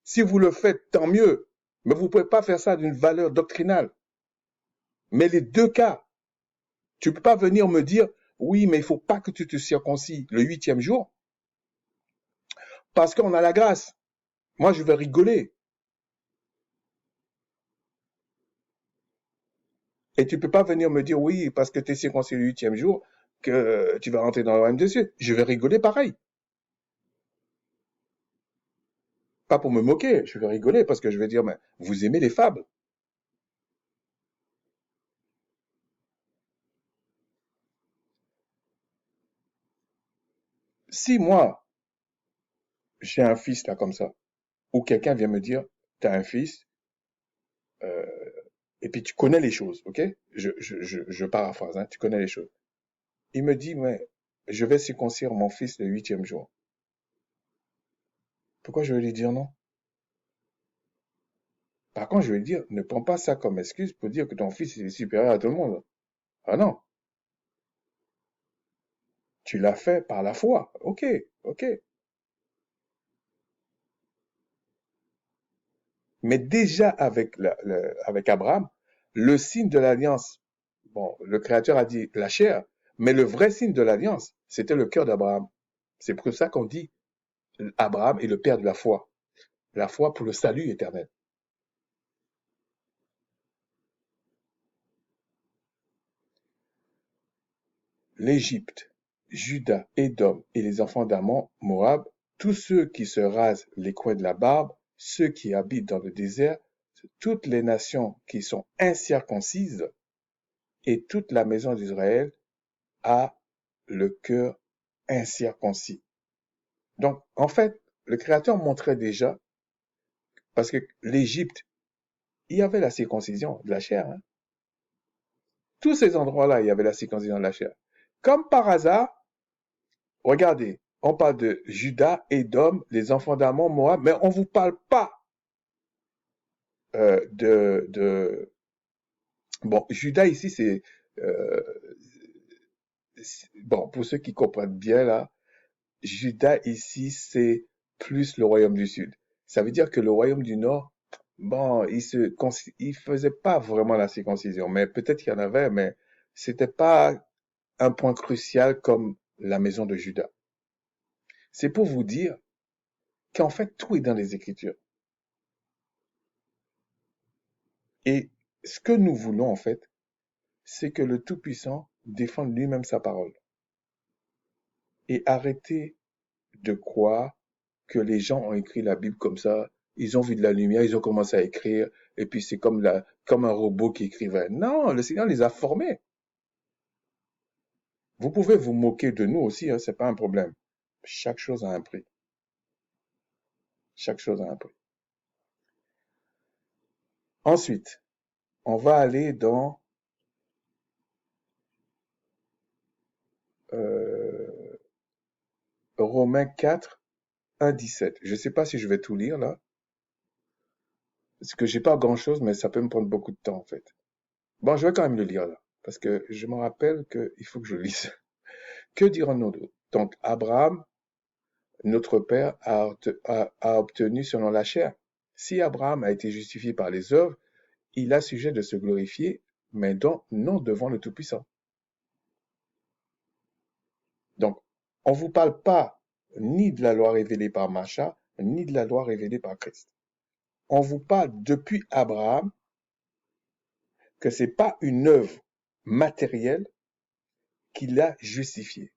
Si vous le faites, tant mieux. Mais vous ne pouvez pas faire ça d'une valeur doctrinale. Mais les deux cas, tu ne peux pas venir me dire, oui, mais il ne faut pas que tu te circoncis le 8e jour, parce qu'on a la grâce. Moi, je vais rigoler. Et tu ne peux pas venir me dire, oui, parce que tu es circoncis le 8e jour, que tu vas rentrer dans le royaume des cieux. Je vais rigoler pareil. Pas pour me moquer, je vais rigoler parce que je vais dire, mais vous aimez les fables. Si moi, j'ai un fils là comme ça, ou quelqu'un vient me dire, tu as un fils, euh, et puis tu connais les choses, ok? Je paraphrase, hein, tu connais les choses. Il me dit, mais je vais circoncire mon fils le 8e jour. Pourquoi je vais lui dire non? Par contre, je vais lui dire, ne prends pas ça comme excuse pour dire que ton fils est supérieur à tout le monde. Ah non, tu l'as fait par la foi. Ok, ok. Mais déjà avec Abraham, le signe de l'alliance, bon, le Créateur a dit la chair, mais le vrai signe de l'alliance, c'était le cœur d'Abraham. C'est pour ça qu'on dit Abraham est le père de la foi pour le salut éternel. L'Égypte, Juda, Édom et les enfants d'Ammon, Moab, tous ceux qui se rasent les coins de la barbe, ceux qui habitent dans le désert, toutes les nations qui sont incirconcises et toute la maison d'Israël a le cœur incirconcis. Donc, en fait, le Créateur montrait déjà, parce que l'Égypte, il y avait la circoncision de la chair. Hein. Tous ces endroits-là, il y avait la circoncision de la chair. Comme par hasard, regardez, on parle de Juda, Édom, les enfants d'Ammon, Moab, mais on ne vous parle pas de... Bon, Juda ici, euh, bon, pour ceux qui comprennent bien là, Juda ici, c'est plus le royaume du Sud. Ça veut dire que le royaume du Nord, bon, il faisait pas vraiment la circoncision, mais peut-être qu'il y en avait, mais c'était pas un point crucial comme la maison de Juda. C'est pour vous dire qu'en fait, tout est dans les Écritures. Et ce que nous voulons, en fait, c'est que le Tout-Puissant défende lui-même sa parole et arrêter de croire que les gens ont écrit la Bible comme ça. Ils ont vu de la lumière, ils ont commencé à écrire, et puis c'est comme un robot qui écrivait. Non, le Seigneur les a formés. Vous pouvez vous moquer de nous aussi, hein, c'est pas un problème. Chaque chose a un prix. Chaque chose a un prix. Ensuite, on va aller dans euh, Romains 4, 1, 17. Je ne sais pas si je vais tout lire là, parce que j'ai pas grand-chose, mais ça peut me prendre beaucoup de temps en fait. Bon, je vais quand même le lire là, parce que je me rappelle qu'il faut que je lise. Que dirons-nous d'autre? Donc, Abraham, notre père, a obtenu selon la chair. Si Abraham a été justifié par les œuvres, il a sujet de se glorifier, mais non devant le Tout-Puissant. Donc, on ne vous parle pas ni de la loi révélée par Macha, ni de la loi révélée par Christ. On vous parle depuis Abraham que ce n'est pas une œuvre matérielle qui l'a justifié.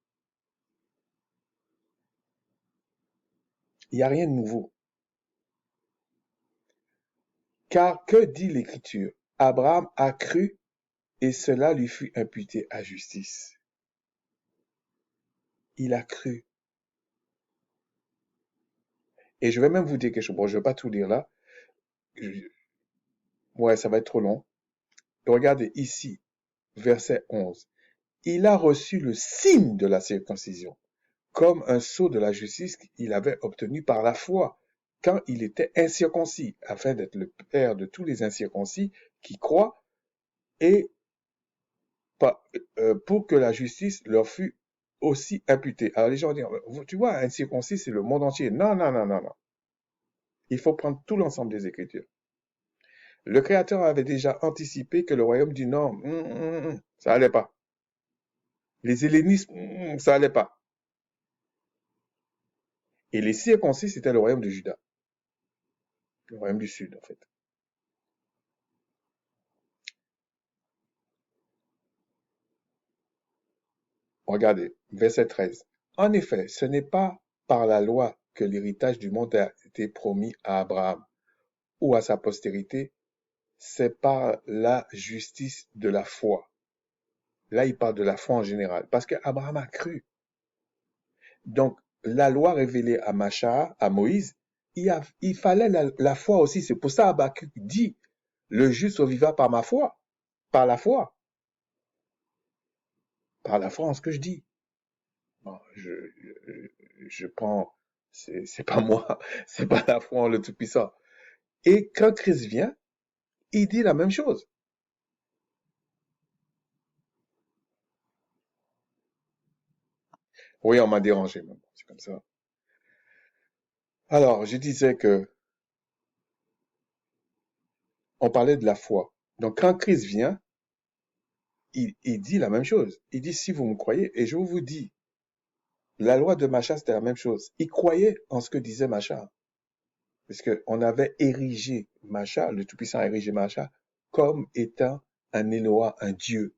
Il n'y a rien de nouveau. Car que dit l'Écriture? Abraham a cru et cela lui fut imputé à justice. Il a cru. Et je vais même vous dire quelque chose. Bon, je ne vais pas tout lire là. Ouais, ça va être trop long. Regardez ici, verset 11. Il a reçu le signe de la circoncision, comme un sceau de la justice qu'il avait obtenu par la foi, quand il était incirconcis, afin d'être le père de tous les incirconcis qui croient, et pour que la justice leur fût aussi imputée. Alors les gens disent, tu vois, incirconcis, c'est le monde entier. Non, non, non, non, non. Il faut prendre tout l'ensemble des Écritures. Le Créateur avait déjà anticipé que le royaume du Nord, ça allait pas. Les hellénistes, ça allait pas. Et les circoncis, c'était le royaume de Juda. Le royaume du Sud, en fait. Regardez, verset 13. En effet, ce n'est pas par la loi que l'héritage du monde a été promis à Abraham ou à sa postérité, c'est par la justice de la foi. Là, il parle de la foi en général, parce qu'Abraham a cru. Donc, la loi révélée à Macha, à Moïse, il fallait la foi aussi. C'est pour ça Habakkuk dit, le juste survivra par ma foi, par la foi, par la foi en ce que je dis. Bon, je prends, c'est pas moi, c'est pas la foi en le Tout-Puissant. Et quand Christ vient, il dit la même chose. Oui, on m'a dérangé, mais bon, c'est comme ça. Alors, je disais que on parlait de la foi. Donc, quand Christ vient, il dit la même chose. Il dit, si vous me croyez, et je vous dis, la loi de Macha, c'était la même chose. Il croyait en ce que disait Macha. Parce qu'on avait érigé Macha, le Tout-Puissant a érigé Macha, comme étant un Éloa, un Dieu,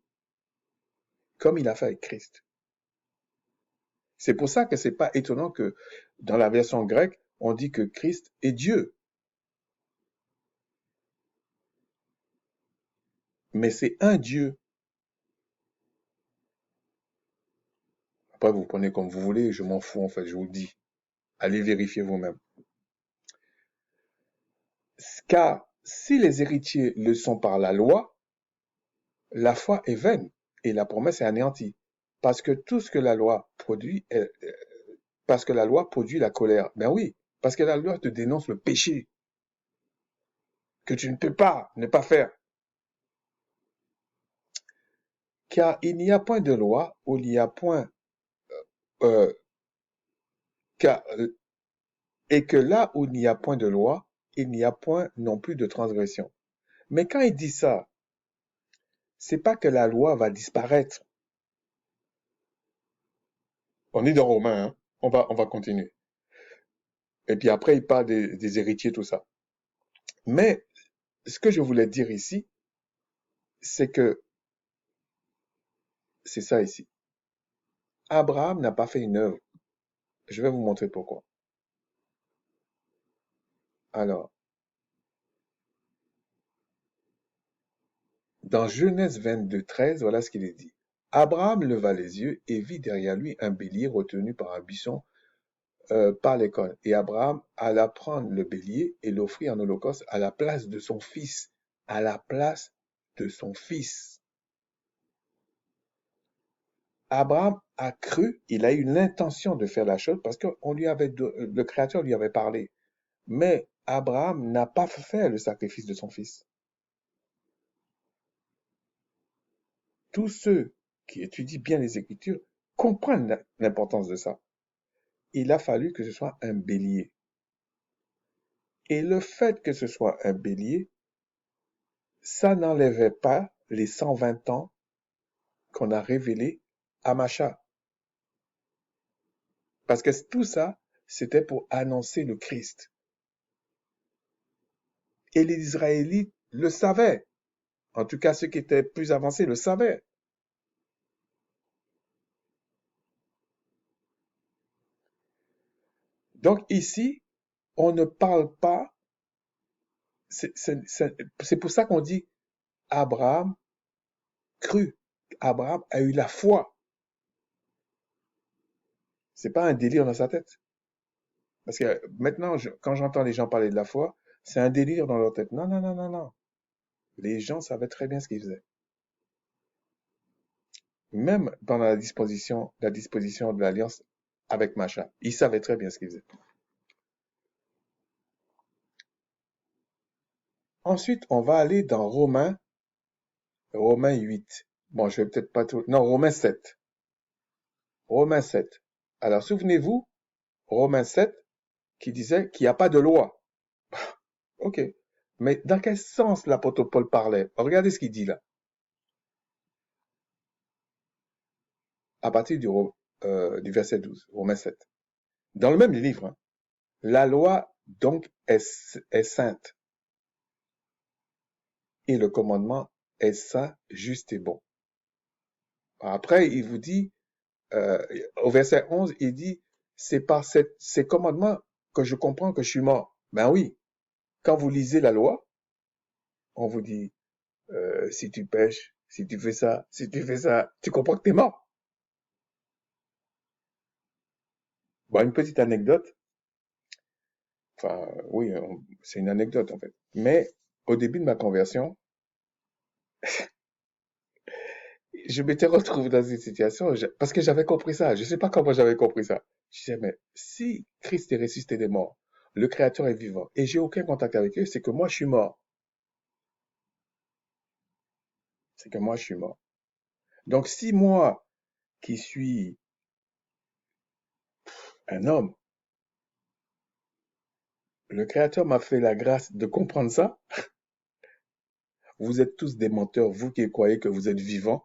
comme il a fait avec Christ. C'est pour ça que c'est pas étonnant que dans la version grecque, on dit que Christ est Dieu. Mais c'est un Dieu. Après, vous prenez comme vous voulez, je m'en fous en fait, je vous le dis. Allez vérifier vous-même. Car si les héritiers le sont par la loi, la foi est vaine et la promesse est anéantie. Parce que tout ce que la loi produit, parce que la loi produit la colère. Ben oui, parce que la loi te dénonce le péché que tu ne peux pas ne pas faire. Car il n'y a point de loi où il n'y a point, euh, car, et que là où il n'y a point de loi, il n'y a point non plus de transgression. Mais quand il dit ça, c'est pas que la loi va disparaître. On est dans Romains, hein? On va continuer. Et puis après, il parle des héritiers, tout ça. Mais ce que je voulais dire ici, c'est que c'est ça ici. Abraham n'a pas fait une œuvre Je vais vous montrer pourquoi. Alors, dans Genèse 22, 13, voilà ce qu'il est dit. Abraham leva les yeux et vit derrière lui un bélier retenu par un buisson par l'école. Et Abraham alla prendre le bélier et l'offrit en holocauste à la place de son fils. À la place de son fils. Abraham a cru, il a eu l'intention de faire la chose parce que le Créateur lui avait parlé. Mais Abraham n'a pas fait le sacrifice de son fils. Tous ceux qui étudient bien les Écritures comprennent l'importance de ça. Il a fallu que ce soit un bélier. Et le fait que ce soit un bélier, ça n'enlevait pas les 120 ans qu'on a révélés à Macha. Parce que tout ça, c'était pour annoncer le Christ. Et les Israélites le savaient. En tout cas, ceux qui étaient plus avancés le savaient. Donc ici, on ne parle pas, c'est pour ça qu'on dit Abraham crut. Abraham a eu la foi. C'est pas un délire dans sa tête. Parce que maintenant, quand j'entends les gens parler de la foi, c'est un délire dans leur tête. Non, non, non, non, non. Les gens savaient très bien ce qu'ils faisaient. Même pendant la disposition de l'alliance avec Macha, ils savaient très bien ce qu'ils faisaient. Ensuite, on va aller dans Romains 8. Bon, je vais peut-être pas tout... Non, Romains 7. Romains 7. Alors, souvenez-vous, Romains 7 qui disait qu'il n'y a pas de loi. Ok. Mais dans quel sens l'apôtre Paul parlait? Regardez ce qu'il dit là, à partir du verset 12, Romains 7. Dans le même livre, hein. La loi, donc, est sainte et le commandement est saint, juste et bon. Après, il vous dit, euh, au verset 11, il dit, c'est par ces commandements que je comprends que je suis mort. Ben oui, quand vous lisez la loi, on vous dit, si tu pêches, si tu fais ça, si tu fais ça, tu comprends que tu es mort. Bon, une petite anecdote, enfin, oui, c'est une anecdote en fait. Mais au début de ma conversion, je m'étais retrouvé dans une situation, parce que j'avais compris ça. Je ne sais pas comment j'avais compris ça. Je disais, mais si Christ est ressuscité des morts, le Créateur est vivant, et j'ai aucun contact avec eux, c'est que moi je suis mort. C'est que moi je suis mort. Donc si moi, qui suis un homme, le Créateur m'a fait la grâce de comprendre ça, vous êtes tous des menteurs, vous qui croyez que vous êtes vivants,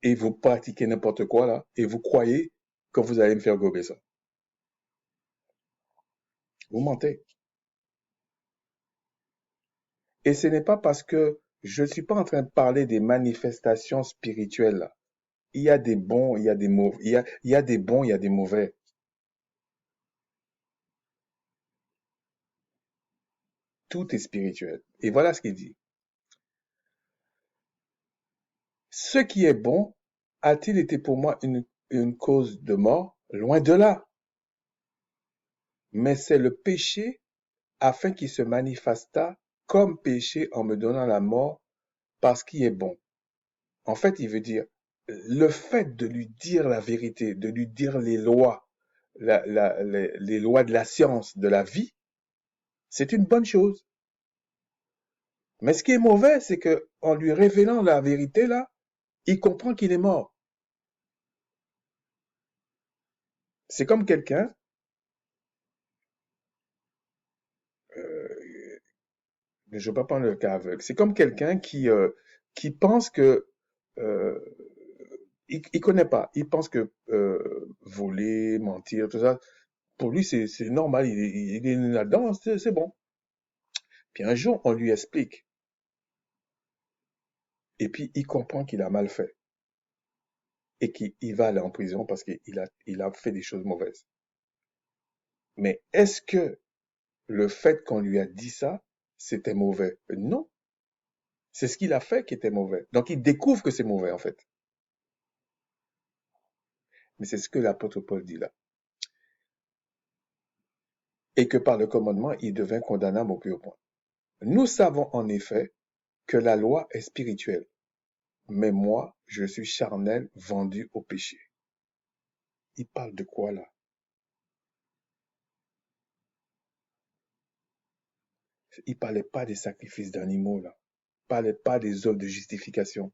et vous pratiquez n'importe quoi là, et vous croyez que vous allez me faire gober ça. Vous mentez. Et ce n'est pas parce que je ne suis pas en train de parler des manifestations spirituelles là. Il y a des bons, il y a des mauvais, il y a des bons, il y a des mauvais. Tout est spirituel. Et voilà ce qu'il dit. Ce qui est bon a-t-il été pour moi une cause de mort? Loin de là. Mais c'est le péché afin qu'il se manifestât comme péché en me donnant la mort parce qu'il est bon. En fait, il veut dire, le fait de lui dire la vérité, de lui dire les lois, les lois de la science, de la vie, c'est une bonne chose. Mais ce qui est mauvais, c'est que en lui révélant la vérité là, il comprend qu'il est mort. C'est comme quelqu'un, euh, je ne vais pas prendre le cas aveugle, c'est comme quelqu'un qui pense que euh, il connaît pas, il pense que voler, mentir, tout ça, pour lui c'est normal, il est là-dedans, c'est bon. Puis un jour on lui explique, et puis il comprend qu'il a mal fait. et qu'il va aller en prison parce qu'il a fait des choses mauvaises. Mais est-ce que le fait qu'on lui a dit ça, c'était mauvais? Non. C'est ce qu'il a fait qui était mauvais. Donc il découvre que c'est mauvais en fait. Mais c'est ce que l'apôtre Paul dit là. Et que par le commandement, il devint condamnable au plus haut point. Nous savons en effet que la loi est spirituelle, mais moi, je suis charnel, vendu au péché. Il parle de quoi là? Il parlait pas des sacrifices d'animaux là. Il parlait pas des œuvres de justification.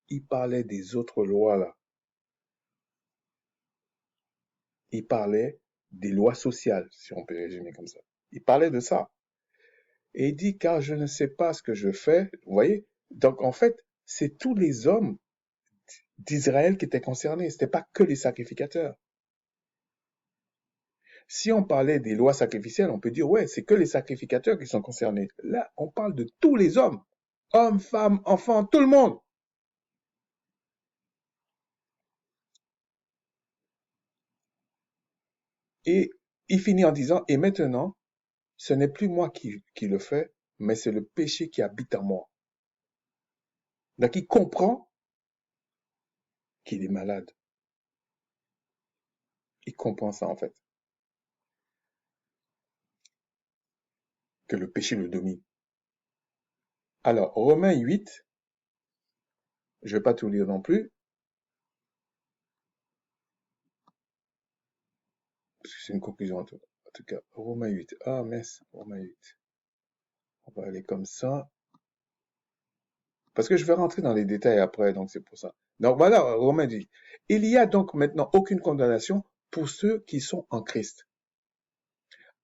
Il parlait des autres lois là. Il parlait des lois sociales, si on peut résumer comme ça. Il parlait de ça. Et il dit, car je ne sais pas ce que je fais. Vous voyez? Donc, en fait, c'est tous les hommes d'Israël qui étaient concernés. C'était pas que les sacrificateurs. Si on parlait des lois sacrificielles, on peut dire, ouais, c'est que les sacrificateurs qui sont concernés. Là, on parle de tous les hommes. Hommes, femmes, enfants, tout le monde. Et il finit en disant, et maintenant, ce n'est plus moi qui le fais, mais c'est le péché qui habite en moi. Donc, il comprend qu'il est malade. Il comprend ça, en fait, que le péché le domine. Alors, Romains 8, je ne vais pas tout lire non plus, parce que c'est une conclusion en tout cas. Romains 8. Ah, mince, Romains 8. On va aller comme ça. Parce que je vais rentrer dans les détails après, donc c'est pour ça. Donc voilà, Romains dit, il y a donc maintenant aucune condamnation pour ceux qui sont en Christ.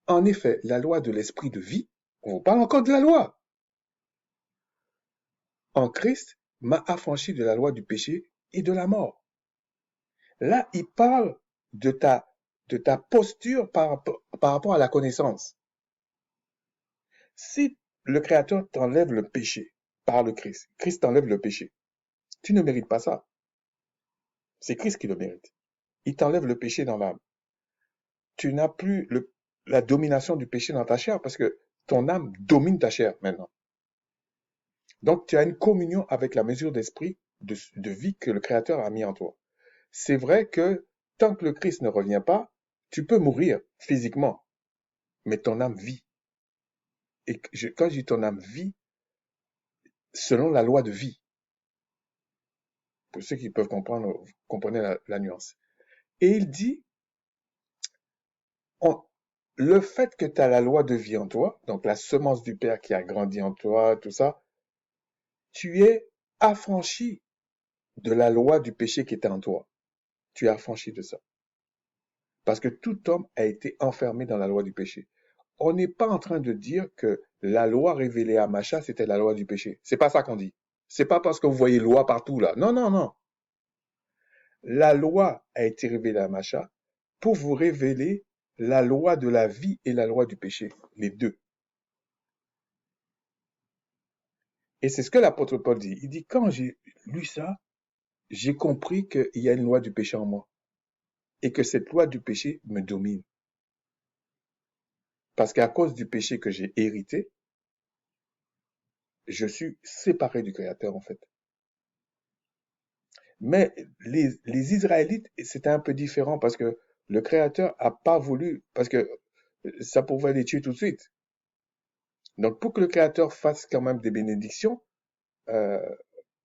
En effet, la loi de l'esprit de vie, on vous parle encore de la loi, en Christ m'a affranchi de la loi du péché et de la mort. Là, il parle de ta posture par rapport à la connaissance. Si le Créateur t'enlève le péché par le Christ, Christ t'enlève le péché, tu ne mérites pas ça. C'est Christ qui le mérite. Il t'enlève le péché dans l'âme. Tu n'as plus la domination du péché dans ta chair parce que ton âme domine ta chair maintenant. Donc, tu as une communion avec la mesure d'esprit, de vie que le Créateur a mis en toi. C'est vrai que tant que le Christ ne revient pas, tu peux mourir physiquement, mais ton âme vit. Et quand je dis ton âme vit, selon la loi de vie, pour ceux qui peuvent comprendre, vous comprenez la nuance. Et il dit, on- le fait que tu as la loi de vie en toi, donc la semence du Père qui a grandi en toi, tout ça, tu es affranchi de la loi du péché qui était en toi. Tu es affranchi de ça. Parce que tout homme a été enfermé dans la loi du péché. On n'est pas en train de dire que la loi révélée à Macha, c'était la loi du péché. C'est pas ça qu'on dit. C'est pas parce que vous voyez loi partout là. Non, non, non. La loi a été révélée à Macha pour vous révéler la loi de la vie et la loi du péché. Les deux. Et c'est ce que l'apôtre Paul dit. Il dit, quand j'ai lu ça, j'ai compris qu'il y a une loi du péché en moi. Et que cette loi du péché me domine. Parce qu'à cause du péché que j'ai hérité, je suis séparé du Créateur en fait. Mais les Israélites, c'était un peu différent parce que le Créateur a pas voulu, parce que ça pouvait les tuer tout de suite. Donc pour que le Créateur fasse quand même des bénédictions, euh,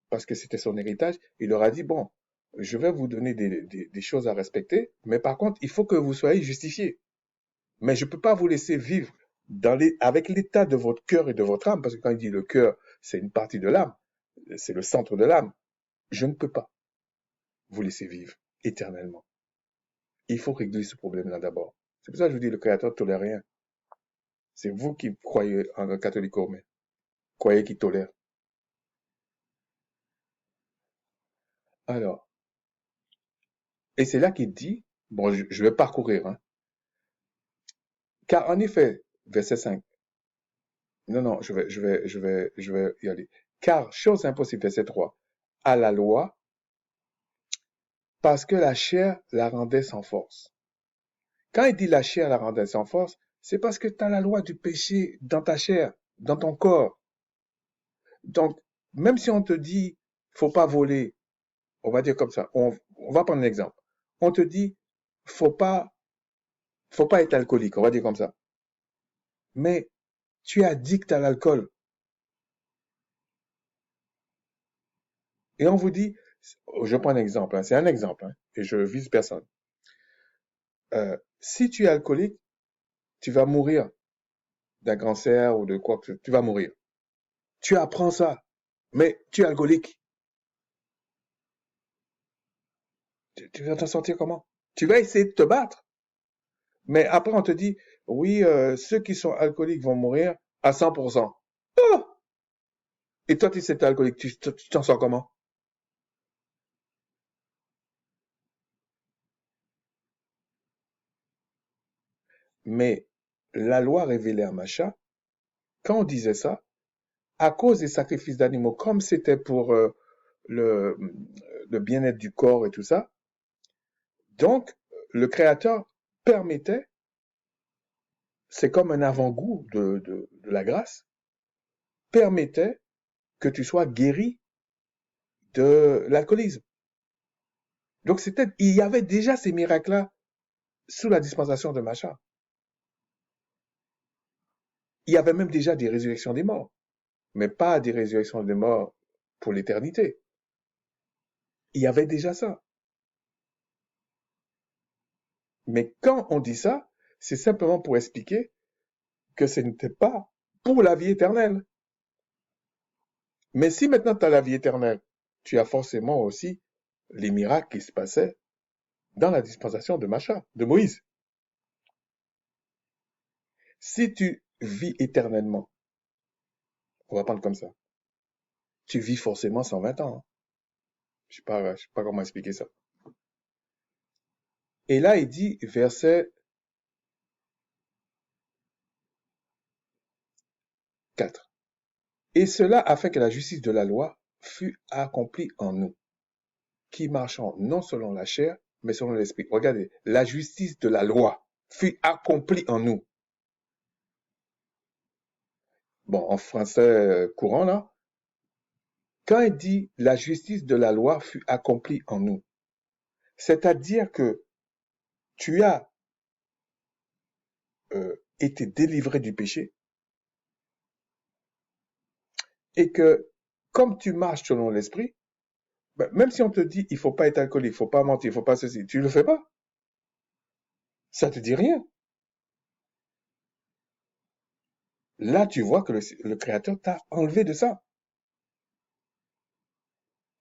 parce que c'était son héritage, il leur a dit, bon, je vais vous donner des choses à respecter, mais par contre, il faut que vous soyez justifiés. Mais je ne peux pas vous laisser vivre avec l'état de votre cœur et de votre âme, parce que quand il dit le cœur, c'est une partie de l'âme, c'est le centre de l'âme. Je ne peux pas vous laisser vivre éternellement. Il faut régler ce problème-là d'abord. C'est pour ça que je vous dis, le Créateur ne tolère rien. C'est vous qui croyez en un catholique romain. Croyez qu'il tolère. Alors, et c'est là qu'il dit, bon, je vais parcourir, hein. Car en effet, verset 5. Non, non, je vais y aller. Car, chose impossible, verset 3. À la loi, parce que la chair la rendait sans force. Quand il dit la chair la rendait sans force, c'est parce que tu as la loi du péché dans ta chair, dans ton corps. Donc, même si on te dit, faut pas voler, on va dire comme ça, on va prendre un exemple. On te dit, faut pas, faut pas être alcoolique, on va dire comme ça. Mais tu es addict à l'alcool. Et on vous dit, je prends un exemple, hein, c'est un exemple, hein, et je vise personne. Si tu es alcoolique, tu vas mourir d'un cancer ou de quoi que tu vas mourir. Tu apprends ça, mais tu es alcoolique. Tu vas t'en sortir comment? Tu vas essayer de te battre. Mais après, on te dit, oui, ceux qui sont alcooliques vont mourir à 100%. Oh! Et toi, tu sais, t'es alcoolique, tu t'en sors comment? Mais la loi révélée à Macha, quand on disait ça, à cause des sacrifices d'animaux, comme c'était pour le, le bien-être du corps et tout ça, donc le Créateur permettait, c'est comme un avant-goût de la grâce, permettait que tu sois guéri de l'alcoolisme. Donc il y avait déjà ces miracles-là sous la dispensation de Macha. Il y avait même déjà des résurrections des morts, mais pas des résurrections des morts pour l'éternité. Il y avait déjà ça. Mais quand on dit ça, c'est simplement pour expliquer que ce n'était pas pour la vie éternelle. Mais si maintenant tu as la vie éternelle, tu as forcément aussi les miracles qui se passaient dans la dispensation de Macha, de Moïse. Si tu vis éternellement, on va prendre comme ça, tu vis forcément 120 ans, hein. Je sais pas comment expliquer ça. Et là, il dit, verset 4. Et cela afin que la justice de la loi fût accomplie en nous, qui marchons non selon la chair, mais selon l'esprit. Regardez, la justice de la loi fut accomplie en nous. Bon, en français courant, là, quand il dit la justice de la loi fut accomplie en nous, c'est-à-dire que tu as été délivré du péché et que comme tu marches selon l'esprit, ben, même si on te dit il faut pas être alcoolique, il faut pas mentir, il faut pas ceci, tu le fais pas. Ça te dit rien. Là, tu vois que le Créateur t'a enlevé de ça.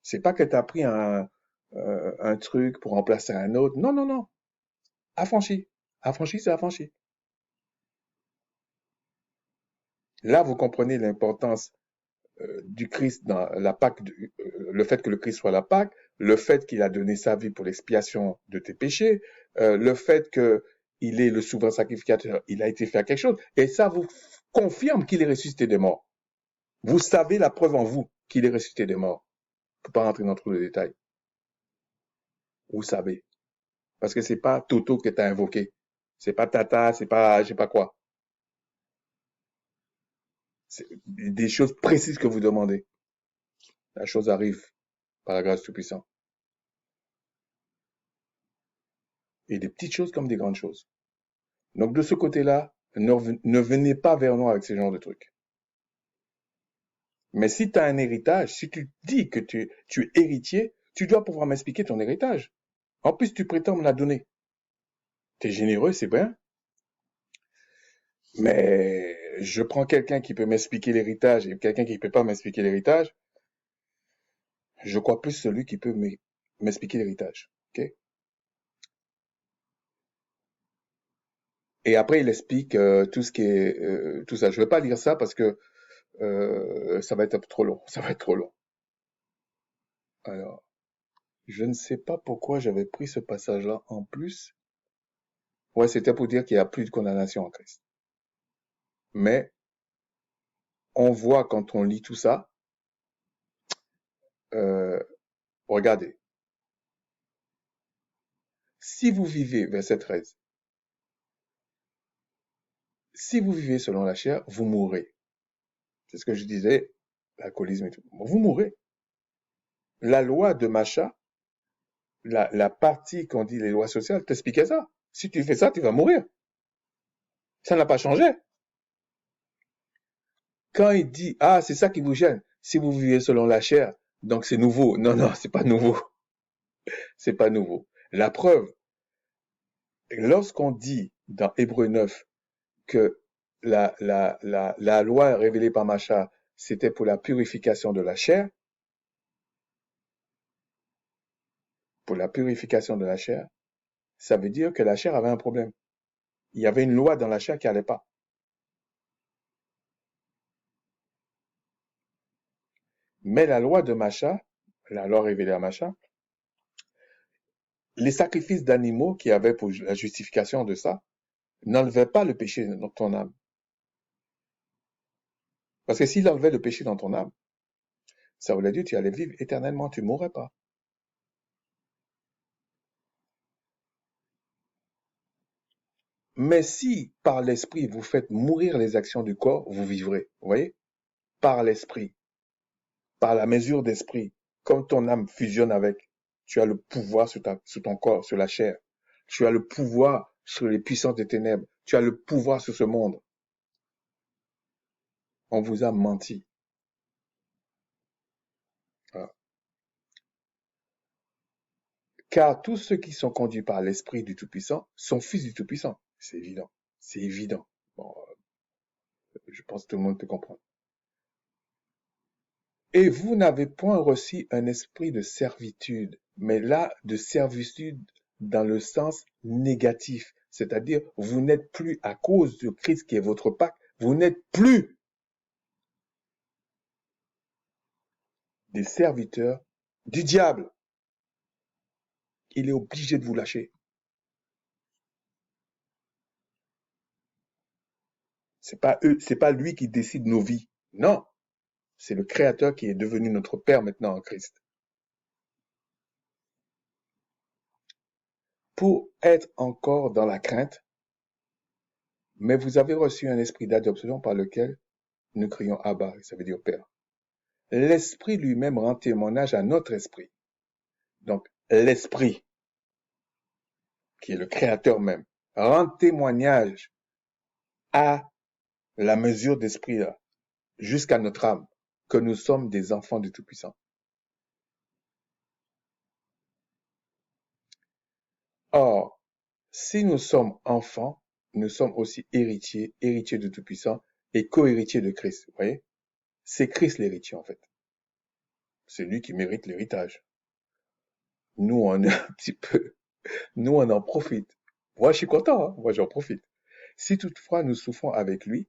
C'est pas que tu as pris un truc pour remplacer un autre. Non, non, non. Affranchi. Affranchi, c'est affranchi. Là, vous comprenez l'importance du Christ dans la Pâque, le fait que le Christ soit la Pâque, le fait qu'il a donné sa vie pour l'expiation de tes péchés, le fait qu'il est le souverain sacrificateur, il a été fait à quelque chose. Et ça vous confirme qu'il est ressuscité des morts. Vous savez la preuve en vous qu'il est ressuscité des morts. Je ne peux pas rentrer dans trop de détails. Vous savez. Parce que c'est pas Toto que tu as invoqué. C'est pas Tata, c'est pas je sais pas quoi. C'est des choses précises que vous demandez. La chose arrive par la grâce tout-puissant. Et des petites choses comme des grandes choses. Donc de ce côté-là, ne venez pas vers nous avec ce genre de trucs. Mais si tu as un héritage, si tu dis que tu es héritier, tu dois pouvoir m'expliquer ton héritage. En plus, tu prétends me la donner. Tu es généreux, c'est bien. Mais je prends quelqu'un qui peut m'expliquer l'héritage et quelqu'un qui ne peut pas m'expliquer l'héritage. Je crois plus celui qui peut m'expliquer l'héritage. Ok. Et après, il explique tout ce qui est tout ça. Je ne vais pas lire ça parce que ça va être un peu trop long. Ça va être trop long. Alors, je ne sais pas pourquoi j'avais pris ce passage-là en plus. Ouais, c'était pour dire qu'il n'y a plus de condamnation en Christ. Mais on voit quand on lit tout ça, euh, regardez, Si vous vivez, verset 13, si vous vivez selon la chair, vous mourrez. C'est ce que je disais, l'alcoolisme et tout. Vous mourrez. La loi de Macha, la partie qu'on dit les lois sociales, t'expliquait ça. Si tu fais ça, tu vas mourir. Ça n'a pas changé. Quand il dit, ah, c'est ça qui vous gêne, si vous vivez selon la chair, donc c'est nouveau. Non, non, c'est pas nouveau. C'est pas nouveau. La preuve, lorsqu'on dit dans Hébreux 9 que la loi révélée par Macha, c'était pour la purification de la chair, pour la purification de la chair, ça veut dire que la chair avait un problème. Il y avait une loi dans la chair qui allait pas. Mais la loi de Macha, la loi révélée à Macha, les sacrifices d'animaux qui avaient pour la justification de ça, n'enlevaient pas le péché dans ton âme. Parce que s'il enlevait le péché dans ton âme, ça voulait dire que tu allais vivre éternellement, tu ne mourrais pas. Mais si par l'esprit vous faites mourir les actions du corps, vous vivrez. Vous voyez? Par l'esprit, par la mesure d'esprit, comme ton âme fusionne avec, tu as le pouvoir sur ton corps, sur la chair. Tu as le pouvoir sur les puissances des ténèbres. Tu as le pouvoir sur ce monde. On vous a menti. Voilà. Car tous ceux qui sont conduits par l'Esprit du Tout-Puissant sont fils du Tout-Puissant. C'est évident. C'est évident. Bon, je pense que tout le monde peut comprendre. Et vous n'avez point reçu un esprit de servitude, mais là, de servitude dans le sens négatif. C'est-à-dire, vous n'êtes plus, à cause de Christ qui est votre Pâque, vous n'êtes plus des serviteurs du diable. Il est obligé de vous lâcher. C'est pas eux, c'est pas lui qui décide nos vies. Non. C'est le Créateur qui est devenu notre Père maintenant en Christ. Pour être encore dans la crainte, mais vous avez reçu un esprit d'adoption par lequel nous crions Abba, ça veut dire Père. L'esprit lui-même rend témoignage à notre esprit. Donc, l'esprit, qui est le Créateur même, rend témoignage à la mesure d'esprit là, jusqu'à notre âme, que nous sommes des enfants du Tout-Puissant. Or, si nous sommes enfants, nous sommes aussi héritiers, héritiers du Tout-Puissant et co-héritiers de Christ. Vous voyez? C'est Christ l'héritier en fait. C'est lui qui mérite l'héritage. Nous, on est un petit peu, nous, on en profite. Moi, je suis content, hein? Moi, j'en profite. Si toutefois nous souffrons avec lui,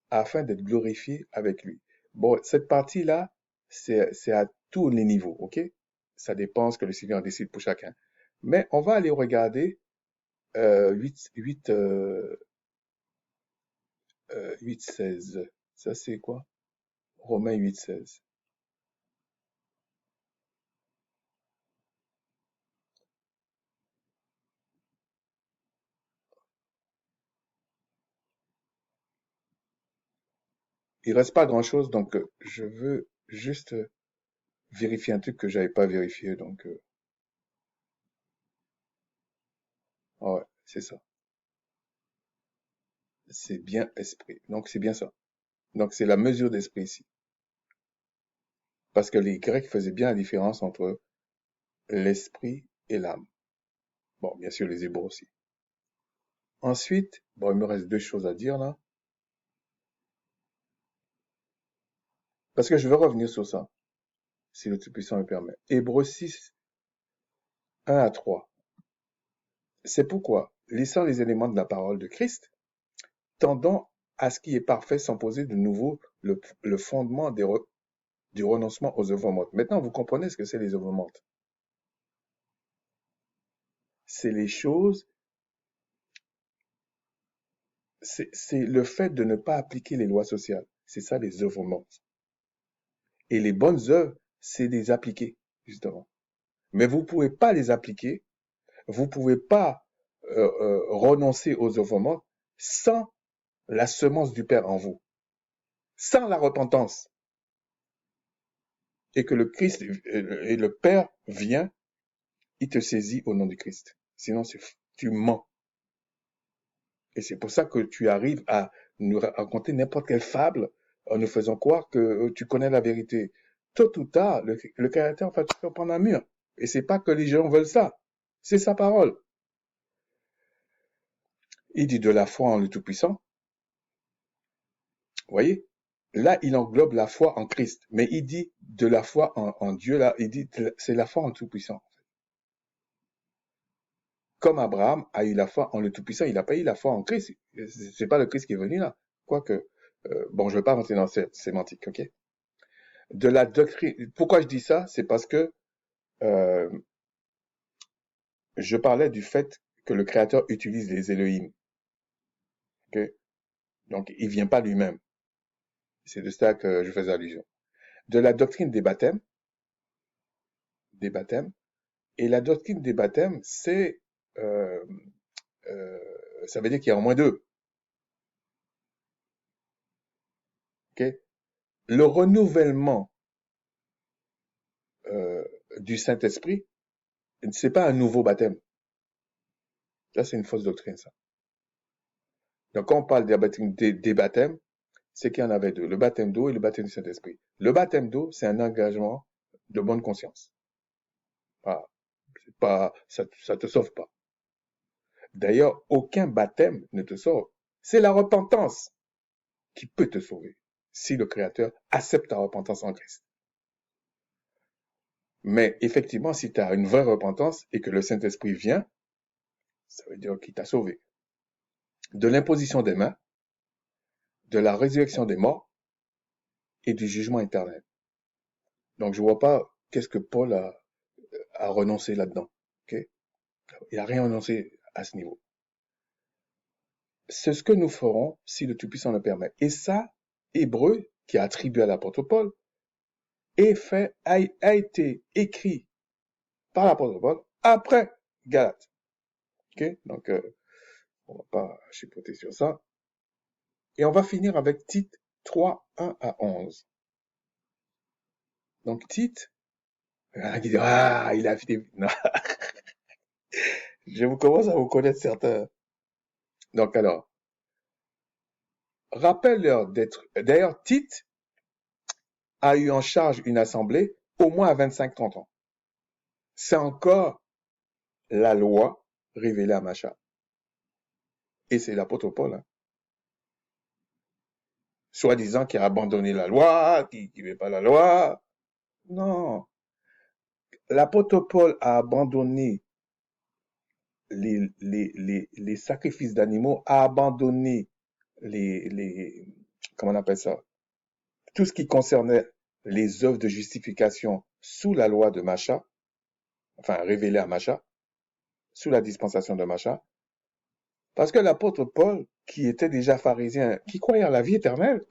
afin d'être glorifiés avec lui. Bon, cette partie-là, c'est à tous les niveaux, ok? Ça dépend ce que le Seigneur décide pour chacun. Mais on va aller regarder 8:16. Ça, c'est quoi? Romains 8:16. Il reste pas grand-chose, donc je veux juste vérifier un truc que j'avais pas vérifié, donc ouais, c'est ça. C'est bien esprit. Donc c'est bien ça. Donc c'est la mesure d'esprit ici. Parce que les Grecs faisaient bien la différence entre l'esprit et l'âme. Bon, bien sûr les Hébreux aussi. Ensuite, bon, il me reste deux choses à dire là. Parce que je veux revenir sur ça, si le Tout-Puissant me permet. Hébreux 6, 1 à 3. C'est pourquoi, laissant les éléments de la parole de Christ, tendons à ce qui est parfait sans poser de nouveau le fondement du renoncement aux œuvres mortes. Maintenant, vous comprenez ce que c'est les œuvres mortes. C'est les choses, c'est le fait de ne pas appliquer les lois sociales. C'est ça les œuvres mortes. Et les bonnes œuvres, c'est les appliquer, justement. Mais vous ne pouvez pas les appliquer. Vous pouvez pas renoncer aux œuvres mortes sans la semence du Père en vous, sans la repentance. Et que le Christ et le Père vient, il te saisit au nom du Christ. Sinon, tu mens. Et c'est pour ça que tu arrives à nous raconter n'importe quelle fable en nous faisant croire que tu connais la vérité. Tôt ou tard, le Créateur va te faire prendre un mur. Et c'est pas que les gens veulent ça. C'est sa parole. Il dit de la foi en le Tout-Puissant. Vous voyez? Là, il englobe la foi en Christ. Mais il dit de la foi en Dieu, là, il dit c'est la foi en Tout-Puissant. Comme Abraham a eu la foi en le Tout-Puissant, il n'a pas eu la foi en Christ. C'est pas le Christ qui est venu là. Quoique, bon, je ne vais pas rentrer dans cette sémantique, ok? De la doctrine. Pourquoi je dis ça? C'est parce que euh, je parlais du fait que le Créateur utilise les Elohim. Ok? Donc, il vient pas lui-même. C'est de ça que je faisais allusion. De la doctrine des baptêmes. Et la doctrine des baptêmes, c'est euh, euh, ça veut dire qu'il y a au moins deux. Ok? Le renouvellement euh, du Saint-Esprit, c'est pas un nouveau baptême. Ça, c'est une fausse doctrine, ça. Donc, quand on parle des baptêmes, c'est qu'il y en avait deux, le baptême d'eau et le baptême du Saint-Esprit. Le baptême d'eau, c'est un engagement de bonne conscience. Ah, ça te sauve pas. D'ailleurs, aucun baptême ne te sauve. C'est la repentance qui peut te sauver, si le Créateur accepte ta repentance en Christ. Mais effectivement, si tu as une vraie repentance et que le Saint-Esprit vient, ça veut dire qu'il t'a sauvé. De l'imposition des mains, de la résurrection des morts et du jugement éternel. Donc, je vois pas qu'est-ce que Paul a renoncé là-dedans. Okay? Il n'a rien renoncé à ce niveau. C'est ce que nous ferons si le Tout-Puissant le permet. Et ça, Hébreu, qui a attribué à l'apôtre Paul, a été écrit par l'apôtre Paul après Galates. Okay? Donc, on va pas chipoter sur ça. Et on va finir avec Tite 3, 1 à 11. Donc, Tite, qui dit, ah, il a fait non. Je vous commence à vous connaître certains. Donc, alors, rappelle-leur d'être, d'ailleurs, Tite a eu en charge une assemblée au moins à 25-30 ans. C'est encore la loi révélée à Macha. Et c'est l'apôtre Paul, hein, soi-disant qui a abandonné la loi, qui ne veut pas la loi. Non. L'apôtre Paul a abandonné les sacrifices d'animaux, a abandonné comment on appelle ça? Tout ce qui concernait les œuvres de justification sous la loi de Macha, enfin révélée à Macha, sous la dispensation de Macha, parce que l'apôtre Paul, qui était déjà pharisien, qui croyait à la vie éternelle,